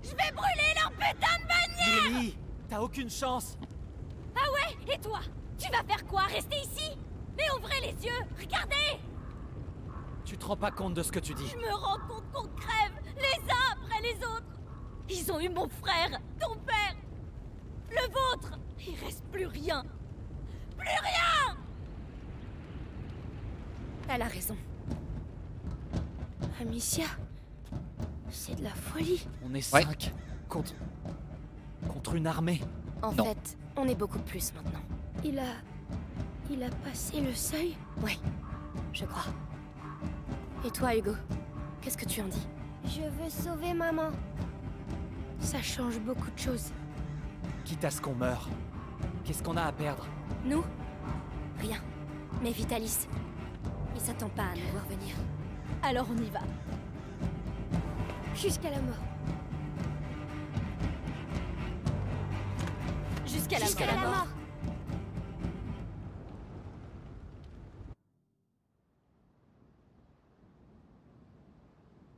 Je vais brûler leur putain de bannière! Mélie, t'as aucune chance. Ah ouais? Et toi? Tu vas faire quoi? Rester ici? Mais ouvrez les yeux! Regardez! Tu te rends pas compte de ce que tu dis. Je me rends compte qu'on crève les uns après les autres! Ils ont eu mon frère, ton père, le vôtre! Il reste plus rien! Plus rien! Elle a raison. Amicia, c'est de la folie. On est 5 contre une armée. En fait, on est beaucoup plus maintenant. Il a passé le seuil? Oui, je crois. Et toi, Hugo, qu'est-ce que tu en dis? Je veux sauver maman. Ça change beaucoup de choses. Quitte à ce qu'on meure, qu'est-ce qu'on a à perdre? Nous? Rien. Mais Vitalis, il s'attend pas à nous voir venir. Alors on y va. Jusqu'à la mort. Jusqu'à la mort.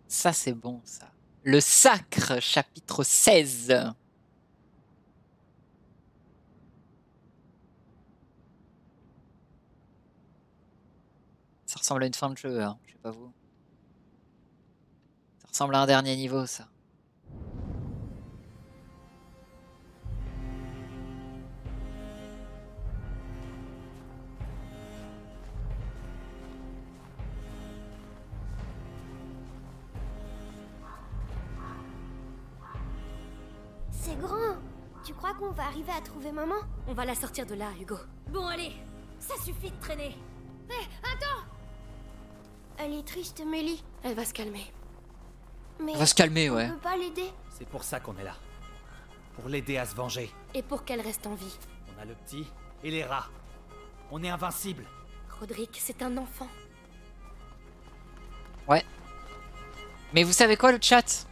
Ça, c'est bon, ça. Le Sacre, chapitre 16. Ça ressemble à une fin de jeu, hein. Je sais pas vous. Ça ressemble à un dernier niveau, ça. C'est grand. Tu crois qu'on va arriver à trouver maman? On va la sortir de là, Hugo. Bon allez, ça suffit de traîner. Hé, attends! Elle est triste, Mélie. Elle va se calmer. Mais Elle va se calmer, ouais. on peut pas l'aider. C'est pour ça qu'on est là. Pour l'aider à se venger. Et pour qu'elle reste en vie. On a le petit et les rats. On est invincible. Roderick, c'est un enfant. Ouais. Mais vous savez quoi, le chat?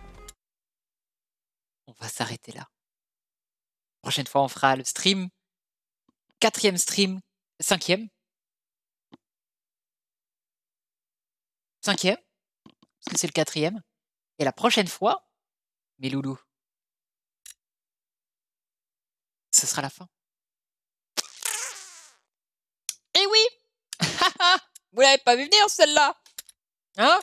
On va s'arrêter là. Prochaine fois, on fera le stream. 4e stream. 5e. 5e. Parce que c'est le 4e. Et la prochaine fois, mes loulous, ce sera la fin. Eh oui! Vous l'avez pas vu venir, celle-là? Hein?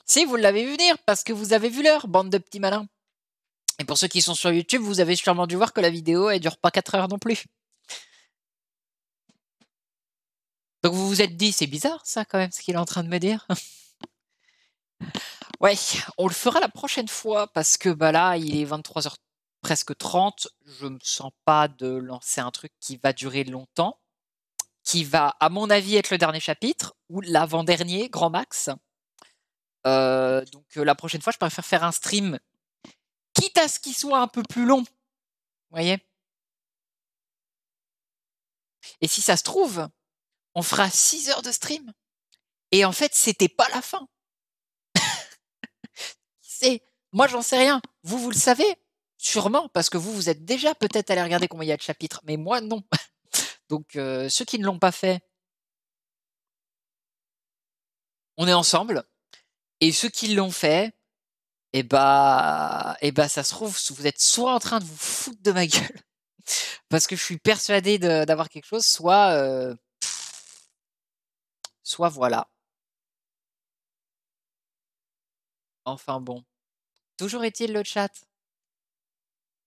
Si, vous l'avez vu venir, parce que vous avez vu l'heure, bande de petits malins. Et pour ceux qui sont sur YouTube, vous avez sûrement dû voir que la vidéo, elle dure pas 4 heures non plus. Donc vous vous êtes dit, c'est bizarre ça quand même, ce qu'il est en train de me dire. Ouais, on le fera la prochaine fois, parce que bah là, il est 23h presque 30. Je me sens pas de lancer un truc qui va durer longtemps, qui va, à mon avis, être le dernier chapitre, ou l'avant-dernier, grand max. Donc la prochaine fois, je préfère faire un stream, quitte à ce qu'il soit un peu plus long. Vous voyez? Et si ça se trouve, on fera 6 heures de stream. Et en fait, c'était pas la fin. Moi, j'en sais rien. Vous le savez, sûrement, parce que vous êtes déjà peut-être allé regarder combien il y a de chapitres. Mais moi, non. Donc, ceux qui ne l'ont pas fait, on est ensemble. Et ceux qui l'ont fait, eh bah, ça se trouve, vous êtes soit en train de vous foutre de ma gueule, parce que je suis persuadé d'avoir quelque chose, soit voilà. Enfin bon. Toujours est-il le chat.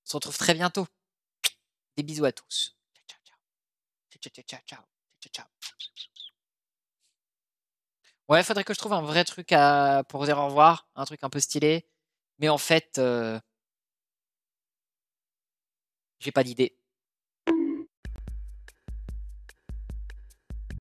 On se retrouve très bientôt. Des bisous à tous. Ciao, ciao, ciao. Ciao, ciao, ciao, ciao, ciao. Ouais, faudrait que je trouve un vrai truc pour dire au revoir, un truc un peu stylé. Mais en fait, j'ai pas d'idée.